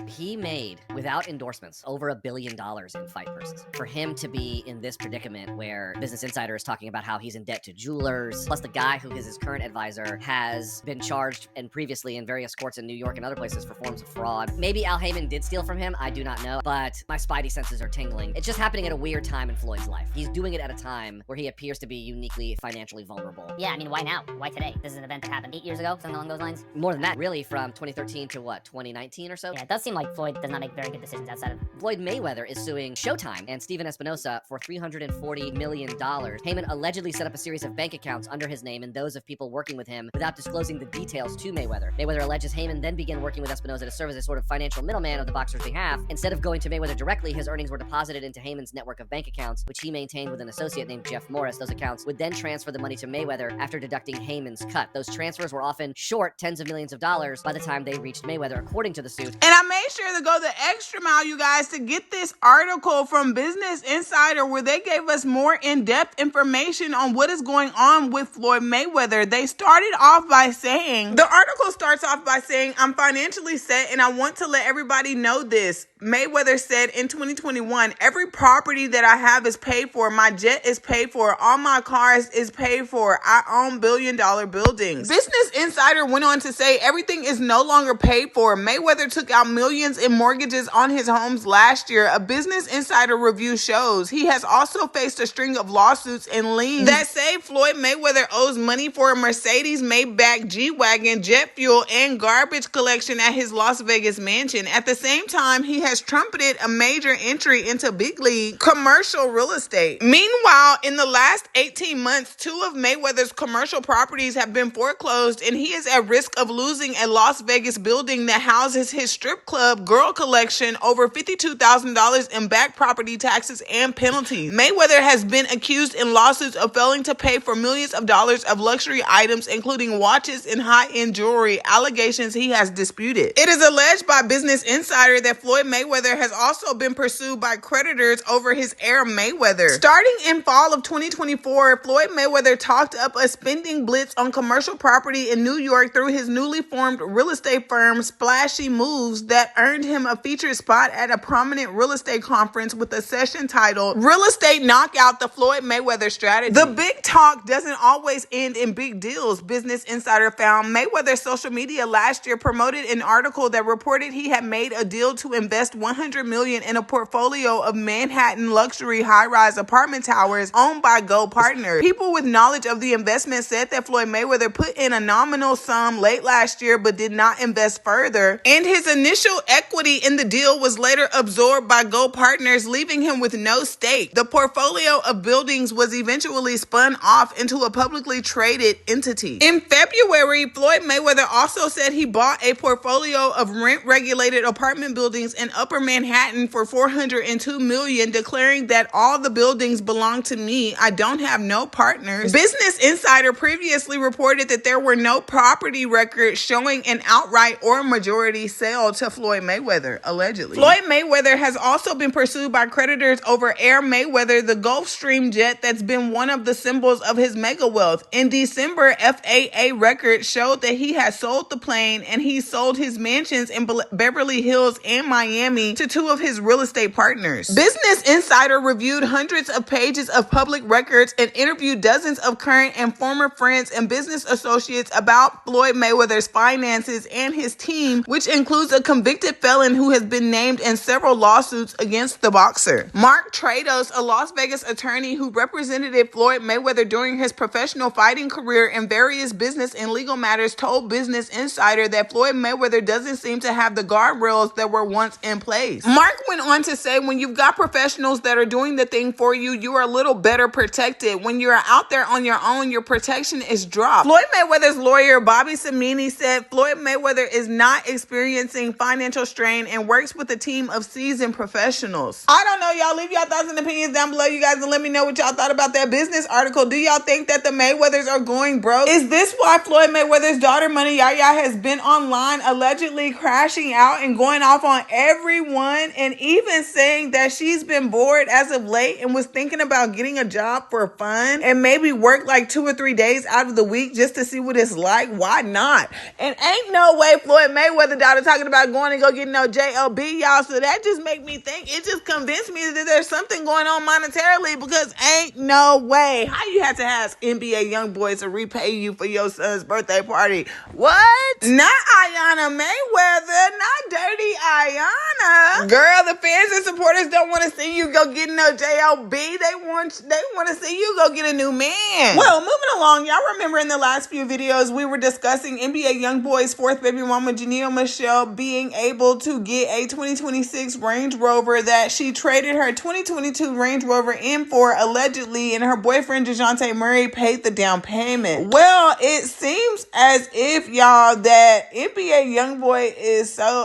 He made without endorsements, over $1 billion in fight purses. For him to be in this predicament where Business Insider is talking about how he's in debt to jewelers, plus the guy who is his current advisor has been charged and previously in various courts in New York and other places for forms of fraud. Maybe Al Heyman did steal from him, I do not know, but my spidey senses are tingling. It's just happening at a weird time in Floyd's life. He's doing it at a time where he appears to be uniquely financially vulnerable. Yeah, I mean, why now? Why today? This is an event that happened 8 years ago, something along those lines. More than that, really, from 2013 to what, 2019 or so? Yeah, it does seem like Floyd does not make very good decisions outside of... Floyd Mayweather is suing Showtime and Steven Espinosa for $340 million. Heyman allegedly set up a series of bank accounts under his name and those of people working with him without disclosing the details to Mayweather. Mayweather alleges Heyman then began working with Espinosa to serve as a sort of financial middleman on the boxer's behalf. Instead of going to Mayweather directly, his earnings were deposited into Heyman's network of bank accounts, which he maintained with an associate named Jeff Morris. Those accounts would then transfer the money to Mayweather after deducting Heyman's cut. Those transfers were often short tens of millions of dollars by the time they reached Mayweather, according to the suit. And I made sure to go the extra mile, you guys, to get this article from Business Insider where they gave us more in-depth information on what is going on with Floyd Mayweather. They started off by saying, the article starts off by saying, I'm financially set and I want to let everybody know this. Mayweather said in 2021, every property that I have is paid for. My jet is paid for. All my cars is paid for. I own billion-dollar buildings. Business Insider went on to say everything is no longer paid for. Mayweather took out millions in mortgages on his homes last year. A Business Insider review shows he has also faced a string of lawsuits and liens that say Floyd Mayweather owes money for a Mercedes Maybach G-Wagon, jet fuel, and garbage collection at his Las Vegas mansion. At the same time, he has trumpeted a major entry into big league commercial real estate. Meanwhile, in the last 18 months, 2 of Mayweather's commercial properties have been foreclosed, and he is at risk of losing a Las Vegas building that houses his strip club, girl collection, over $52,000 in back property taxes and penalties. Mayweather has been accused in lawsuits of failing to pay for millions of dollars of luxury items, including watches and high-end jewelry, allegations he has disputed. It is alleged by Business Insider that Floyd Mayweather has also been pursued by creditors over his heir Mayweather. Starting in fall of 2024, Floyd Mayweather talked up a spending blitz on commercial property in New York through his newly formed real estate firm Splashy Moves that earned him a featured spot at a prominent real estate conference with a session titled Real Estate Knockout: The Floyd Mayweather Strategy. The big talk doesn't always end in big deals, Business Insider found. Mayweather's social media last year promoted an article that reported he had made a deal to invest $100 million in a portfolio of Manhattan luxury high-rise apartment towers owned by Go Partners. People with knowledge of the investment said that Floyd Mayweather put in a nominal sum late last year but did not invest further, and his initial equity in the deal was later absorbed by Go Partners, leaving him with no stake. The portfolio of buildings was eventually spun off into a publicly traded entity. In February, Floyd Mayweather also said he bought a portfolio of rent-regulated apartment buildings in Upper Manhattan for $402 million, declaring that all the buildings belong to me. I don't have no partners. Business Insider previously reported that there were no property records showing an outright or majority sale to Floyd Mayweather, allegedly. Floyd Mayweather has also been pursued by creditors over Air Mayweather, the Gulfstream jet that's been one of the symbols of his mega wealth. In December, FAA records showed that he had sold the plane and he sold his mansions in Beverly Hills and Miami to 2 of his real estate partners. Business Insider reviewed hundreds of pages of public records and interviewed dozens of current and former friends and business associates about Floyd Mayweather's finances and his team, which includes a convicted felon who has been named in several lawsuits against the boxer. Mark Trados, a Las Vegas attorney who represented Floyd Mayweather during his professional fighting career in various business and legal matters, told Business Insider that Floyd Mayweather doesn't seem to have the guardrails that were once in place. Mark went on to say, when you've got professionals that are doing the thing for you, you are a little better protected. When you're out there on your own, your protection is dropped. Floyd Mayweather's lawyer, Bobby Samini, said Floyd Mayweather is not experiencing financial strain and works with a team of seasoned professionals. I don't know, y'all. Leave y'all thoughts and opinions down below, you guys, and let me know what y'all thought about that business article. Do y'all think that the Mayweathers are going broke? Is this why Floyd Mayweather's daughter, Money Yaya, has been online allegedly crashing out and going off on everyone, and even saying that she's been bored as of late and was thinking about getting a job for fun and maybe work like 2 or 3 days out of the week just to see what it's like? Why not? And ain't no way Floyd Mayweather daughter talking about going and go get no job JLB, y'all. So that just make me think, it just convinced me that there's something going on monetarily, because ain't no way how you had to ask NBA Youngboy to repay you for your son's birthday party. What? Not Ayana Mayweather, not Dirty Ayana. Girl, the fans and supporters don't want to see you go get no JLB. They want to see you go get a new man. Well, moving along, y'all remember in the last few videos we were discussing NBA Youngboy's fourth baby mama Jania Michelle being able to get a 2026 Range Rover that she traded her 2022 Range Rover in for, allegedly, and her boyfriend Dejounte Murray paid the down payment. Well, it seems as if, y'all, that NBA Youngboy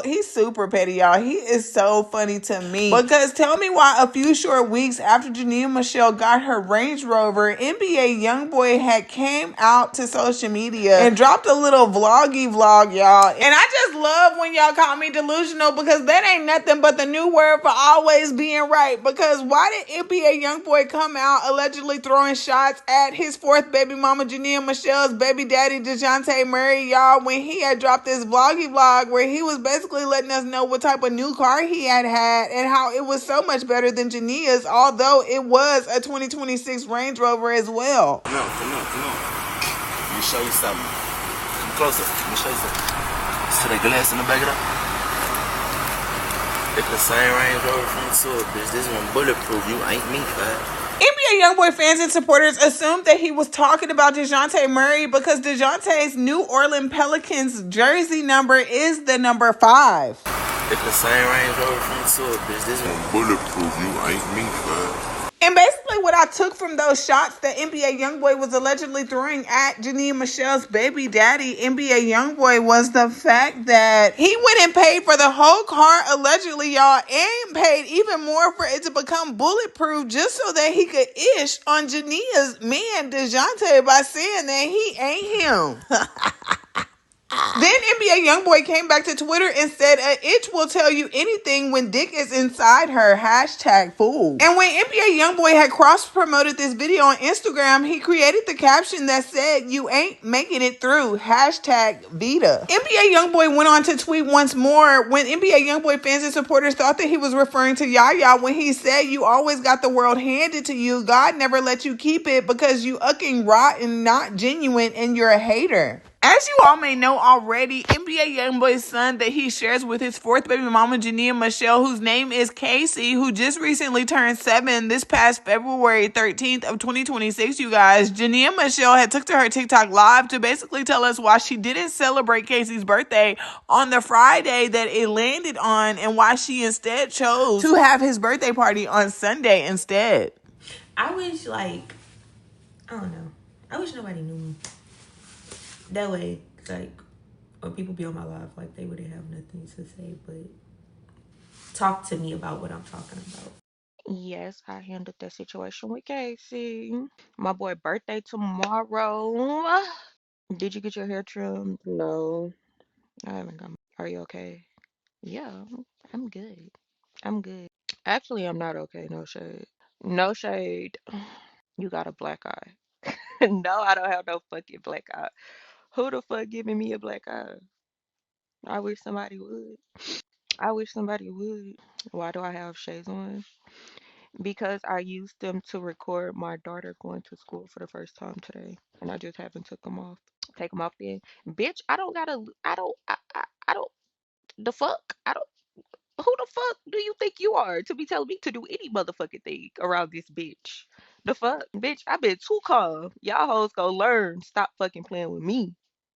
he's super petty, y'all. He is so funny to me, because tell me why a few short weeks after Jania Michelle got her Range Rover, NBA Youngboy had came out to social media and dropped a little vloggy vlog, y'all. And I just love when y'all call me delusional, because that ain't nothing but the new word for always being right. Because why did NBA Youngboy come out allegedly throwing shots at his fourth baby mama Jania Michelle's baby daddy Dejounte Murray, y'all, when he had dropped this vloggy vlog where he was basically letting us know what type of new car he had and how it was so much better than Jania's, although it was a 2026 Range Rover as well. Come on. Let me show you something. Come closer. Let me show you something. See that glass in the back of that? It's the same Range Rover from the sewer, bitch. This one bulletproof. You ain't me, fat. NBA Youngboy fans and supporters assumed that he was talking about Dejounte Murray because Dejounte's New Orleans Pelicans jersey number is the number 5. It's the same Range Rover from the sewer, bitch. This one bulletproof. You ain't me, fat. And basically what I took from those shots that NBA Youngboy was allegedly throwing at Jania Michelle's baby daddy, NBA Youngboy, was the fact that he went and paid for the whole car, allegedly, y'all, and paid even more for it to become bulletproof just so that he could ish on Jania's man, Dejounte, by saying that he ain't him. Then NBA Youngboy came back to Twitter and said, "A itch will tell you anything when dick is inside her, #fool." And when NBA Youngboy had cross-promoted this video on Instagram, he created the caption that said, "You ain't making it through, #Vita." NBA Youngboy went on to tweet once more when NBA Youngboy fans and supporters thought that he was referring to Yaya when he said, "You always got the world handed to you. God never let you keep it because you ucking rotten, not genuine, and you're a hater." As you all may know already, NBA Youngboy's son that he shares with his fourth baby mama, Jania Michelle, whose name is Kacey, who just recently turned 7 this past February 13th of 2026, you guys. Jania Michelle had took to her TikTok live to basically tell us why she didn't celebrate Kacey's birthday on the Friday that it landed on, and why she instead chose to have his birthday party on Sunday instead. I wish, I don't know. I wish nobody knew me. That way, when people be on my live, they wouldn't have nothing to say, but talk to me about what I'm talking about. Yes, I handled that situation with Kacey. My boy birthday tomorrow. Did you get your hair trimmed? No, I haven't got. Are you okay? Yeah, I'm good. I'm good. Actually, I'm not okay. No shade. No shade. You got a black eye. No, I don't have no fucking black eye. Who the fuck giving me a black eye? I wish somebody would. I wish somebody would. Why do I have shades on? Because I used them to record my daughter going to school for the first time today, and I just haven't took them off. Take them off then, bitch. I don't gotta. I don't. I don't. The fuck. I don't. Who the fuck do you think you are to be telling me to do any motherfucking thing around this bitch? The fuck, bitch. I been too calm. Y'all hoes go learn. Stop fucking playing with me.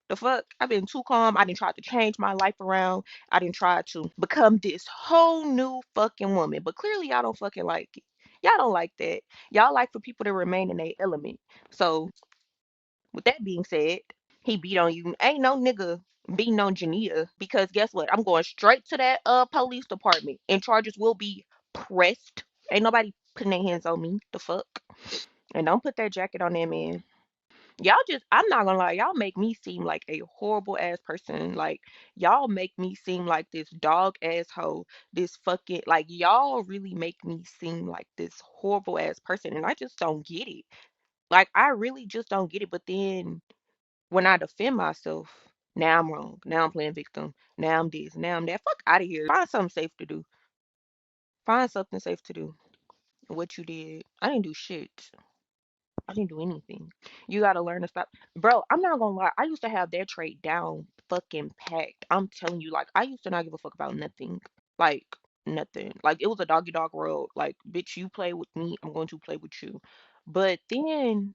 The fuck? I've been too calm. I didn't try to change my life around. I didn't try to become this whole new fucking woman. But clearly y'all don't fucking like it. Y'all don't like that. Y'all like for people to remain in their element. So with that being said, he beat on you. Ain't no nigga beating on Jania, because guess what? I'm going straight to that police department and charges will be pressed. Ain't nobody putting their hands on me. The fuck? And don't put that jacket on that man. Y'all just, I'm not gonna lie, y'all make me seem like a horrible ass person. Y'all make me seem like this dog ass hoe, this fucking, y'all really make me seem like this horrible ass person. And I just don't get it. I really just don't get it. But then when I defend myself, Now I'm wrong. Now I'm playing victim. Now I'm this. Now I'm that. Fuck out of here. Find something safe to do. Find something safe to do. What you did. I didn't do shit. I didn't do anything. You gotta learn to stop. Bro, I'm not gonna lie. I used to have that trait down fucking packed. I'm telling you, like, I used to not give a fuck about nothing. Like, nothing. Like, it was a doggy dog world. Like, bitch, you play with me, I'm going to play with you. But then,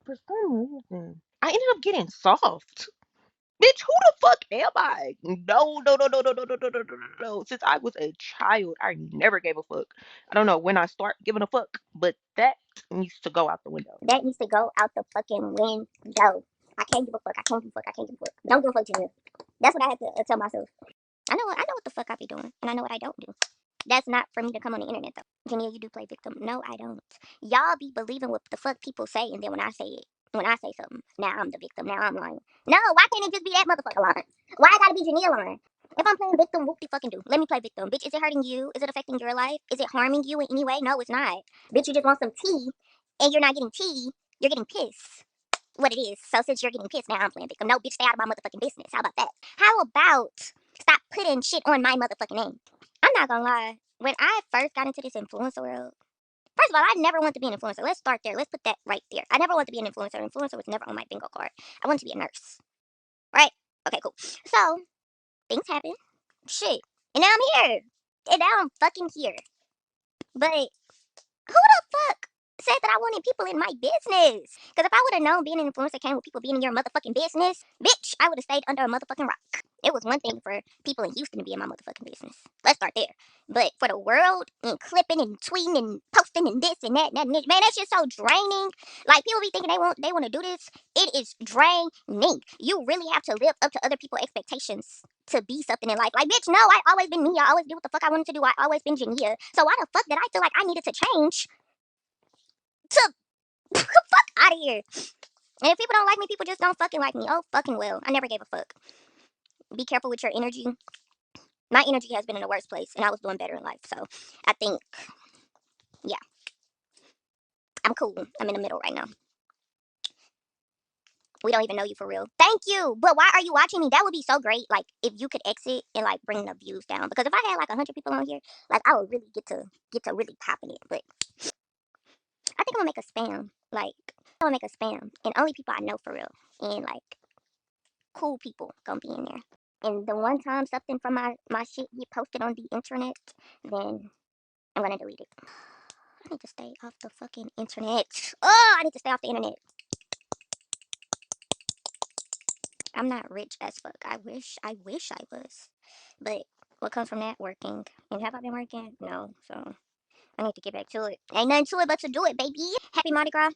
for some reason, I ended up getting soft. Bitch, who the fuck am I? No, no, no, no, no, no, no, no, no, no, no, no. Since I was a child, I never gave a fuck. I don't know when I start giving a fuck, but that needs to go out the window. That needs to go out the fucking window. I can't give a fuck. I can't give a fuck. I can't give a fuck. Don't give a fuck to me. That's what I had to tell myself. I know what the fuck I be doing, and I know what I don't do. That's not for me to come on the internet though. Jania, you do play victim. No, I don't. Y'all be believing what the fuck people say, and then when I say it, when I say something, now I'm the victim. Now I'm lying. No, why can't it just be that motherfucker lying? Why I gotta be Jania lying? If I'm playing victim, whoop de fucking do. Let me play victim. Bitch, is it hurting you? Is it affecting your life? Is it harming you in any way? No, it's not. Bitch, you just want some tea, and you're not getting tea. You're getting pissed. What it is. So since you're getting pissed, now I'm playing victim. No, bitch, stay out of my motherfucking business. How about that? How about stop putting shit on my motherfucking name? I'm not gonna lie. When I first got into this influencer world, first of all, I never wanted to be an influencer. Let's start there. Let's put that right there. I never wanted to be an influencer. Influencer was never on my bingo card. I wanted to be a nurse. Right? Okay, cool. So, things happen. Shit. And now I'm here. And now I'm fucking here. But who the fuck said that I wanted people in my business? Because if I would have known being an influencer came with people being in your motherfucking business, bitch, I would have stayed under a motherfucking rock. It was one thing for people in Houston to be in my motherfucking business. Let's start there. But for the world and clipping and tweeting and posting and this and that and this, man, that's just so draining. Like people be thinking they want to do this. It is draining. You really have to live up to other people's expectations to be something in life. Like, bitch, no, I always been me. I always did what the fuck I wanted to do. I always been Jania. So why the fuck did I feel like I needed to change to fuck out of here? And if people don't like me, people just don't fucking like me. Oh, fucking well. I never gave a fuck. Be careful with your energy. My energy has been in the worst place, and I was doing better in life. So I think, yeah, I'm cool. I'm in the middle right now. We don't even know you for real. Thank you. But why are you watching me? That would be so great. Like if you could exit and like bring the views down. Because if I had like 100 people on here, like I would really get to really popping it. But I think I'm gonna make a spam. Like I'm gonna make a spam, and only people I know for real, and like cool people gonna be in there. And the one time something from my shit get posted on the internet, then I'm gonna delete it. I need to stay off the fucking internet. Oh, I need to stay off the internet. I'm not rich as fuck. I wish I was. But what comes from that? Working. And have I been working? No. So I need to get back to it. Ain't nothing to it but to do it, baby. Happy Mardi Gras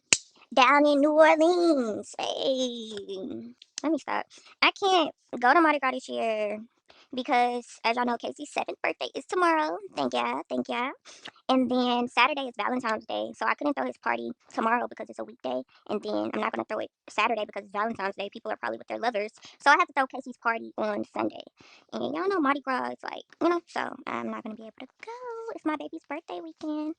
down in New Orleans. Hey. Let me stop. I can't go to Mardi Gras this year because, as y'all know, Kacey's 7th birthday is tomorrow. Thank ya. Thank ya. And then Saturday is Valentine's Day, so I couldn't throw his party tomorrow because it's a weekday. And then I'm not going to throw it Saturday because it's Valentine's Day. People are probably with their lovers. So I have to throw Kacey's party on Sunday. And y'all know Mardi Gras is like, so I'm not going to be able to go. It's my baby's birthday weekend.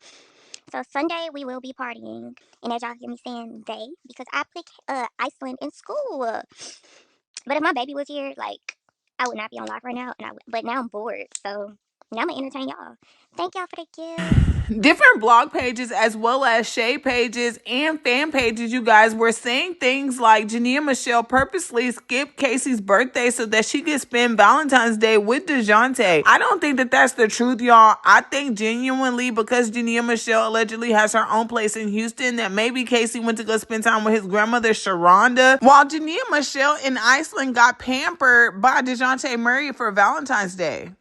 So Sunday we will be partying. And as y'all hear me saying they, because I play Iceland in school. But if my baby was here, like, I would not be on live right now. But now I'm bored, so now I'm going to entertain y'all. Thank y'all for the gift. Different blog pages as well as shade pages and fan pages, you guys, were saying things like Jania Michelle purposely skipped Kacey's birthday so that she could spend Valentine's Day with Dejounte. I don't think that that's the truth, y'all. I think genuinely because Jania Michelle allegedly has her own place in Houston that maybe Kacey went to go spend time with his grandmother Sharonda, while Jania Michelle in Iceland got pampered by Dejounte Murray for Valentine's Day.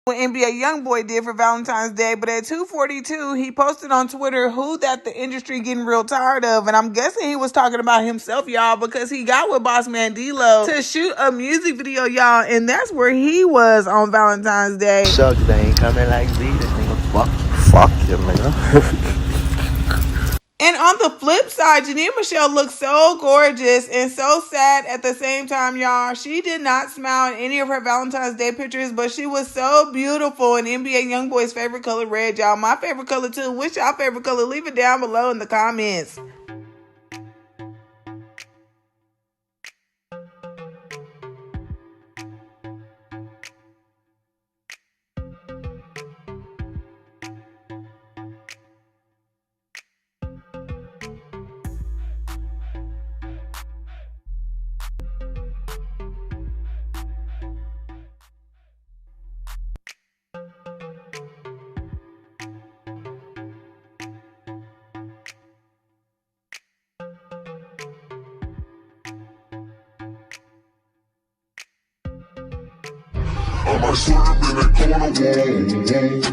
What NBA Youngboy did for Valentine's Day, but at 2:42 he posted on Twitter who that the industry getting real tired of, and I'm guessing he was talking about himself, y'all, because he got with Boss Man D-Lo to shoot a music video, y'all, and that's where he was on Valentine's Day. Shucks, they ain't coming like these. Fuck you, nigga. And on the the flip side, Jania Michelle looks so gorgeous and so sad at the same time, y'all. She did not smile in any of her Valentine's Day pictures, but she was so beautiful in NBA Youngboy's favorite color, red, y'all. My favorite color, too. What's y'all favorite color? Leave it down below in the comments. I might swerve in that corner, whoa.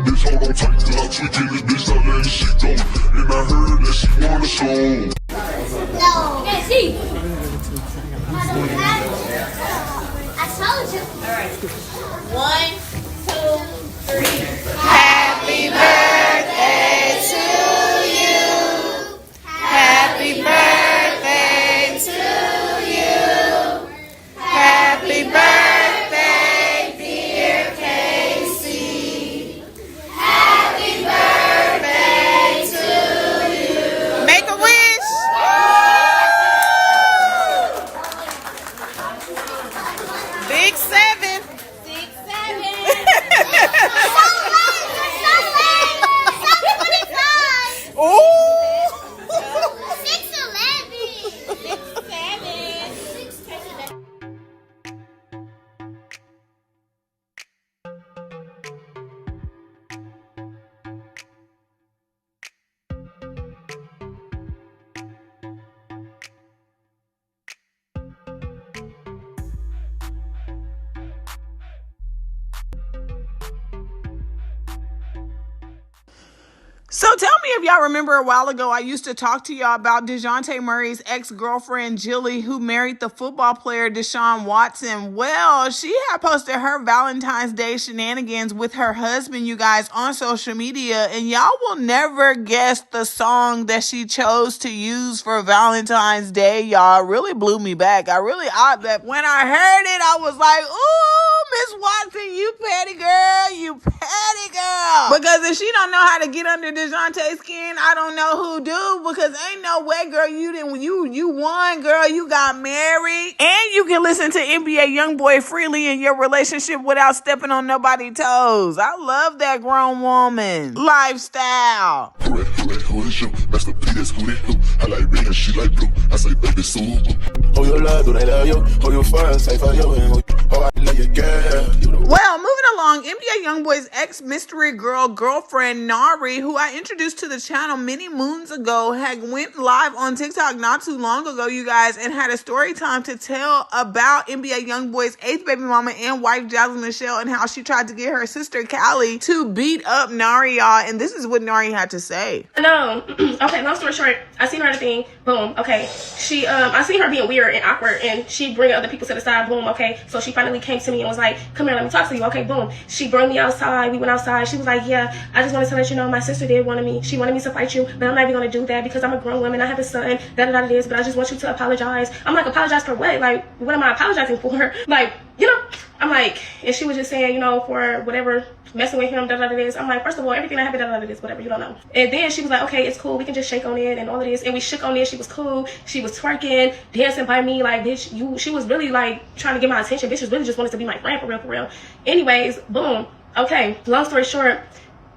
Bitch, hold on tight till I tweak in this bitch, I let she go. And I heard that she want a show. No. Yeah, see. I told you. Alright. 1, 2, 3. Happy birthday to you. Happy birthday to you. Happy birthday, dear Kacey. Happy birthday to you. Make a wish. Big 7. 6, 7. Ooh. 6, 11. 6, 7. So tell me if y'all remember a while ago, I used to talk to y'all about Dejounte Murray's ex-girlfriend, Jilly, who married the football player Deshaun Watson. Well, she had posted her Valentine's Day shenanigans with her husband, you guys, on social media. And y'all will never guess the song that she chose to use for Valentine's Day, y'all. It really blew me back. When I heard it, I was like, ooh, Miss Watson, you petty girl, you petty girl. Because if she don't know how to get under Dejounte's skin, I don't know who do, because ain't no way, girl, you won, girl, you got married. And you can listen to NBA Youngboy freely in your relationship without stepping on nobody's toes. I love that grown woman lifestyle. Who is you? Master P, that's who they who. I like red and she like blue. I say, baby, so who you love, do they love you? Who you fun, say for you, and oh, I love you, girl. Well, moving along, NBA Youngboy's ex-mystery girlfriend, Nari, who I introduced to the channel many moons ago, had went live on TikTok not too long ago, you guys, and had a story time to tell about NBA Youngboy's 8th baby mama and wife, Jasmine Michelle, and how she tried to get her sister, Callie, to beat up Nari, y'all, and this is what Nari had to say. No, okay, long story short, I seen her at a thing, boom, okay, she, I seen her being weird and awkward, and she bring other people to the side, boom, okay, so she finally came to me and was like, come here, let me talk to you, okay, boom, she brought me outside, we went outside, she was like, yeah, I just wanted to let you know my sister did wanted me to fight you, but I'm not even gonna do that because I'm a grown woman, I have a son, this, but I just want you to apologize. I'm like, apologize for what? Like, what am I apologizing for? Like, you know, I'm like, and she was just saying, you know, for whatever, messing with him, this. I'm like, first of all, everything that happened, this, whatever, you don't know. And then she was like, okay, it's cool, we can just shake on it and all of this, and we shook on it, she was cool, she was twerking, dancing by me, like, bitch, she was really, like, trying to get my attention, bitch, really just wanted to be my friend, for real. Anyways, boom, okay, long story short,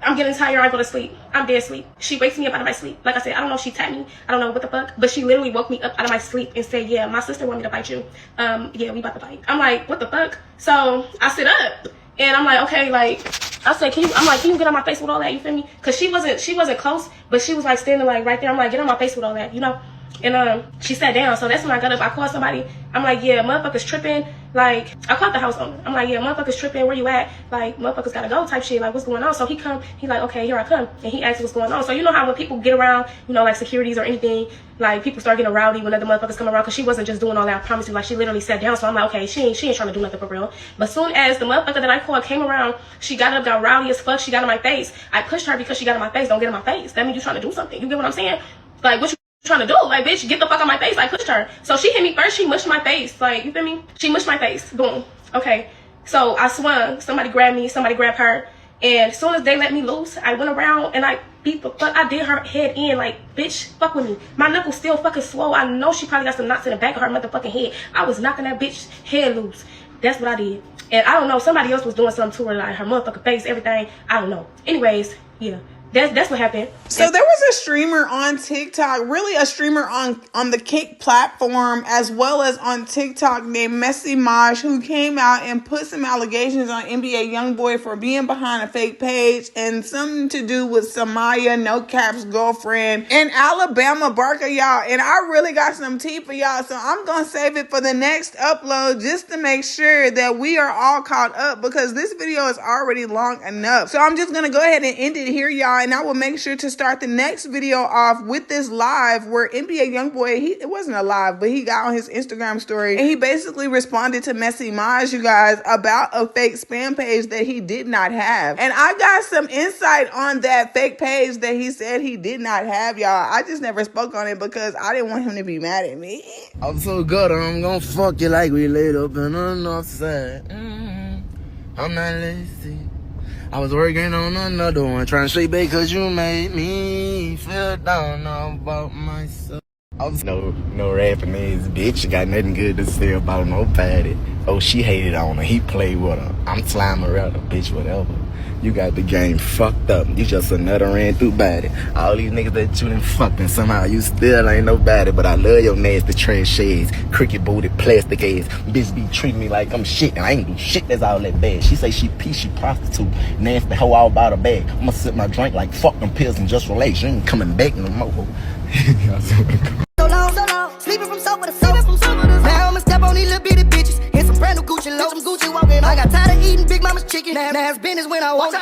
I'm getting tired, I go to sleep. I'm dead asleep. She wakes me up out of my sleep. Like I said, I don't know if she tapped me. I don't know what the fuck. But she literally woke me up out of my sleep and said, yeah, my sister want me to fight you. Yeah, we about to fight. I'm like, what the fuck? So I sit up and I'm like, okay, like, I said, can you get on my face with all that? You feel me? Cause she wasn't close, but she was like standing like right there. I'm like, get on my face with all that, you know? And she sat down. So that's when I got up. I called somebody. I'm like, yeah, motherfuckers tripping. Like, I called the house owner. I'm like, yeah, motherfuckers tripping. Where you at? Like, motherfuckers gotta go type shit. Like, what's going on? So he like, okay, here I come. And he asked what's going on. So you know how when people get around, you know, like securities or anything, like people start getting rowdy when other motherfuckers come around. Cause she wasn't just doing all that. I promise you. Like, she literally sat down. So I'm like, okay, she ain't trying to do nothing for real. But soon as the motherfucker that I called came around, she got up, got rowdy as fuck. She got in my face. I pushed her because she got in my face. Don't get in my face. That means you trying to do something. You get what I'm saying? Like, what you trying to do? Like, bitch, get the fuck out my face. I pushed her. So she hit me first. She mushed my face. Like, you feel me? She mushed my face. Boom. Okay. So I swung. Somebody grabbed me. Somebody grabbed her. And as soon as they let me loose, I went around and I beat the fuck. I did her head in. Like, bitch, fuck with me. My knuckles still fucking swole. I know she probably got some knots in the back of her motherfucking head. I was knocking that bitch head loose. That's what I did. And I don't know. Somebody else was doing something to her, like her motherfucking face, everything. I don't know. Anyways, yeah. That's what happened. So there was a streamer on TikTok, really a streamer on the Kick platform, as well as on TikTok, named Messy Maj, who came out and put some allegations on NBA Youngboy for being behind a fake page and something to do with Samaya, No Cap's girlfriend, and Alabama Barker, y'all. And I really got some tea for y'all, so I'm gonna save it for the next upload just to make sure that we are all caught up, because this video is already long enough. So I'm just gonna go ahead and end it here, y'all. And I will make sure to start the next video off with this live where NBA Youngboy, it wasn't a live, but he got on his Instagram story and he basically responded to Messy Maj, you guys, about a fake spam page that he did not have. And I got some insight on that fake page that he said he did not have, y'all. I just never spoke on it because I didn't want him to be mad at me. I'm so good, I'm gonna fuck you like we laid up in the north side. I'm not lazy. I was working on another one, trying to shake back cause you made me feel down about myself. No rapping is, bitch. Got nothing good to say about nobody. Oh, she hated on her. He played with her. I'm flying around her, bitch, whatever. You got the game fucked up. You just another ran through body. All these niggas that you done fucked and somehow you still ain't nobody. But I love your nasty trash shades, cricket booted plastic ass. Bitch be treating me like I'm shit and I ain't do shit that's all that bad. She say she pee, she prostitute. Nasty hoe all about her bag. I'ma sip my drink like fuck them pills and just relax. You ain't coming back no more. So long, sleeping from soap with a soap. Now I'ma step on these little bitty bitches. Here's some brand new Gucci low, some Gucci walking. I got tired of eating Big Mama's chicken. Now it's business when I walk.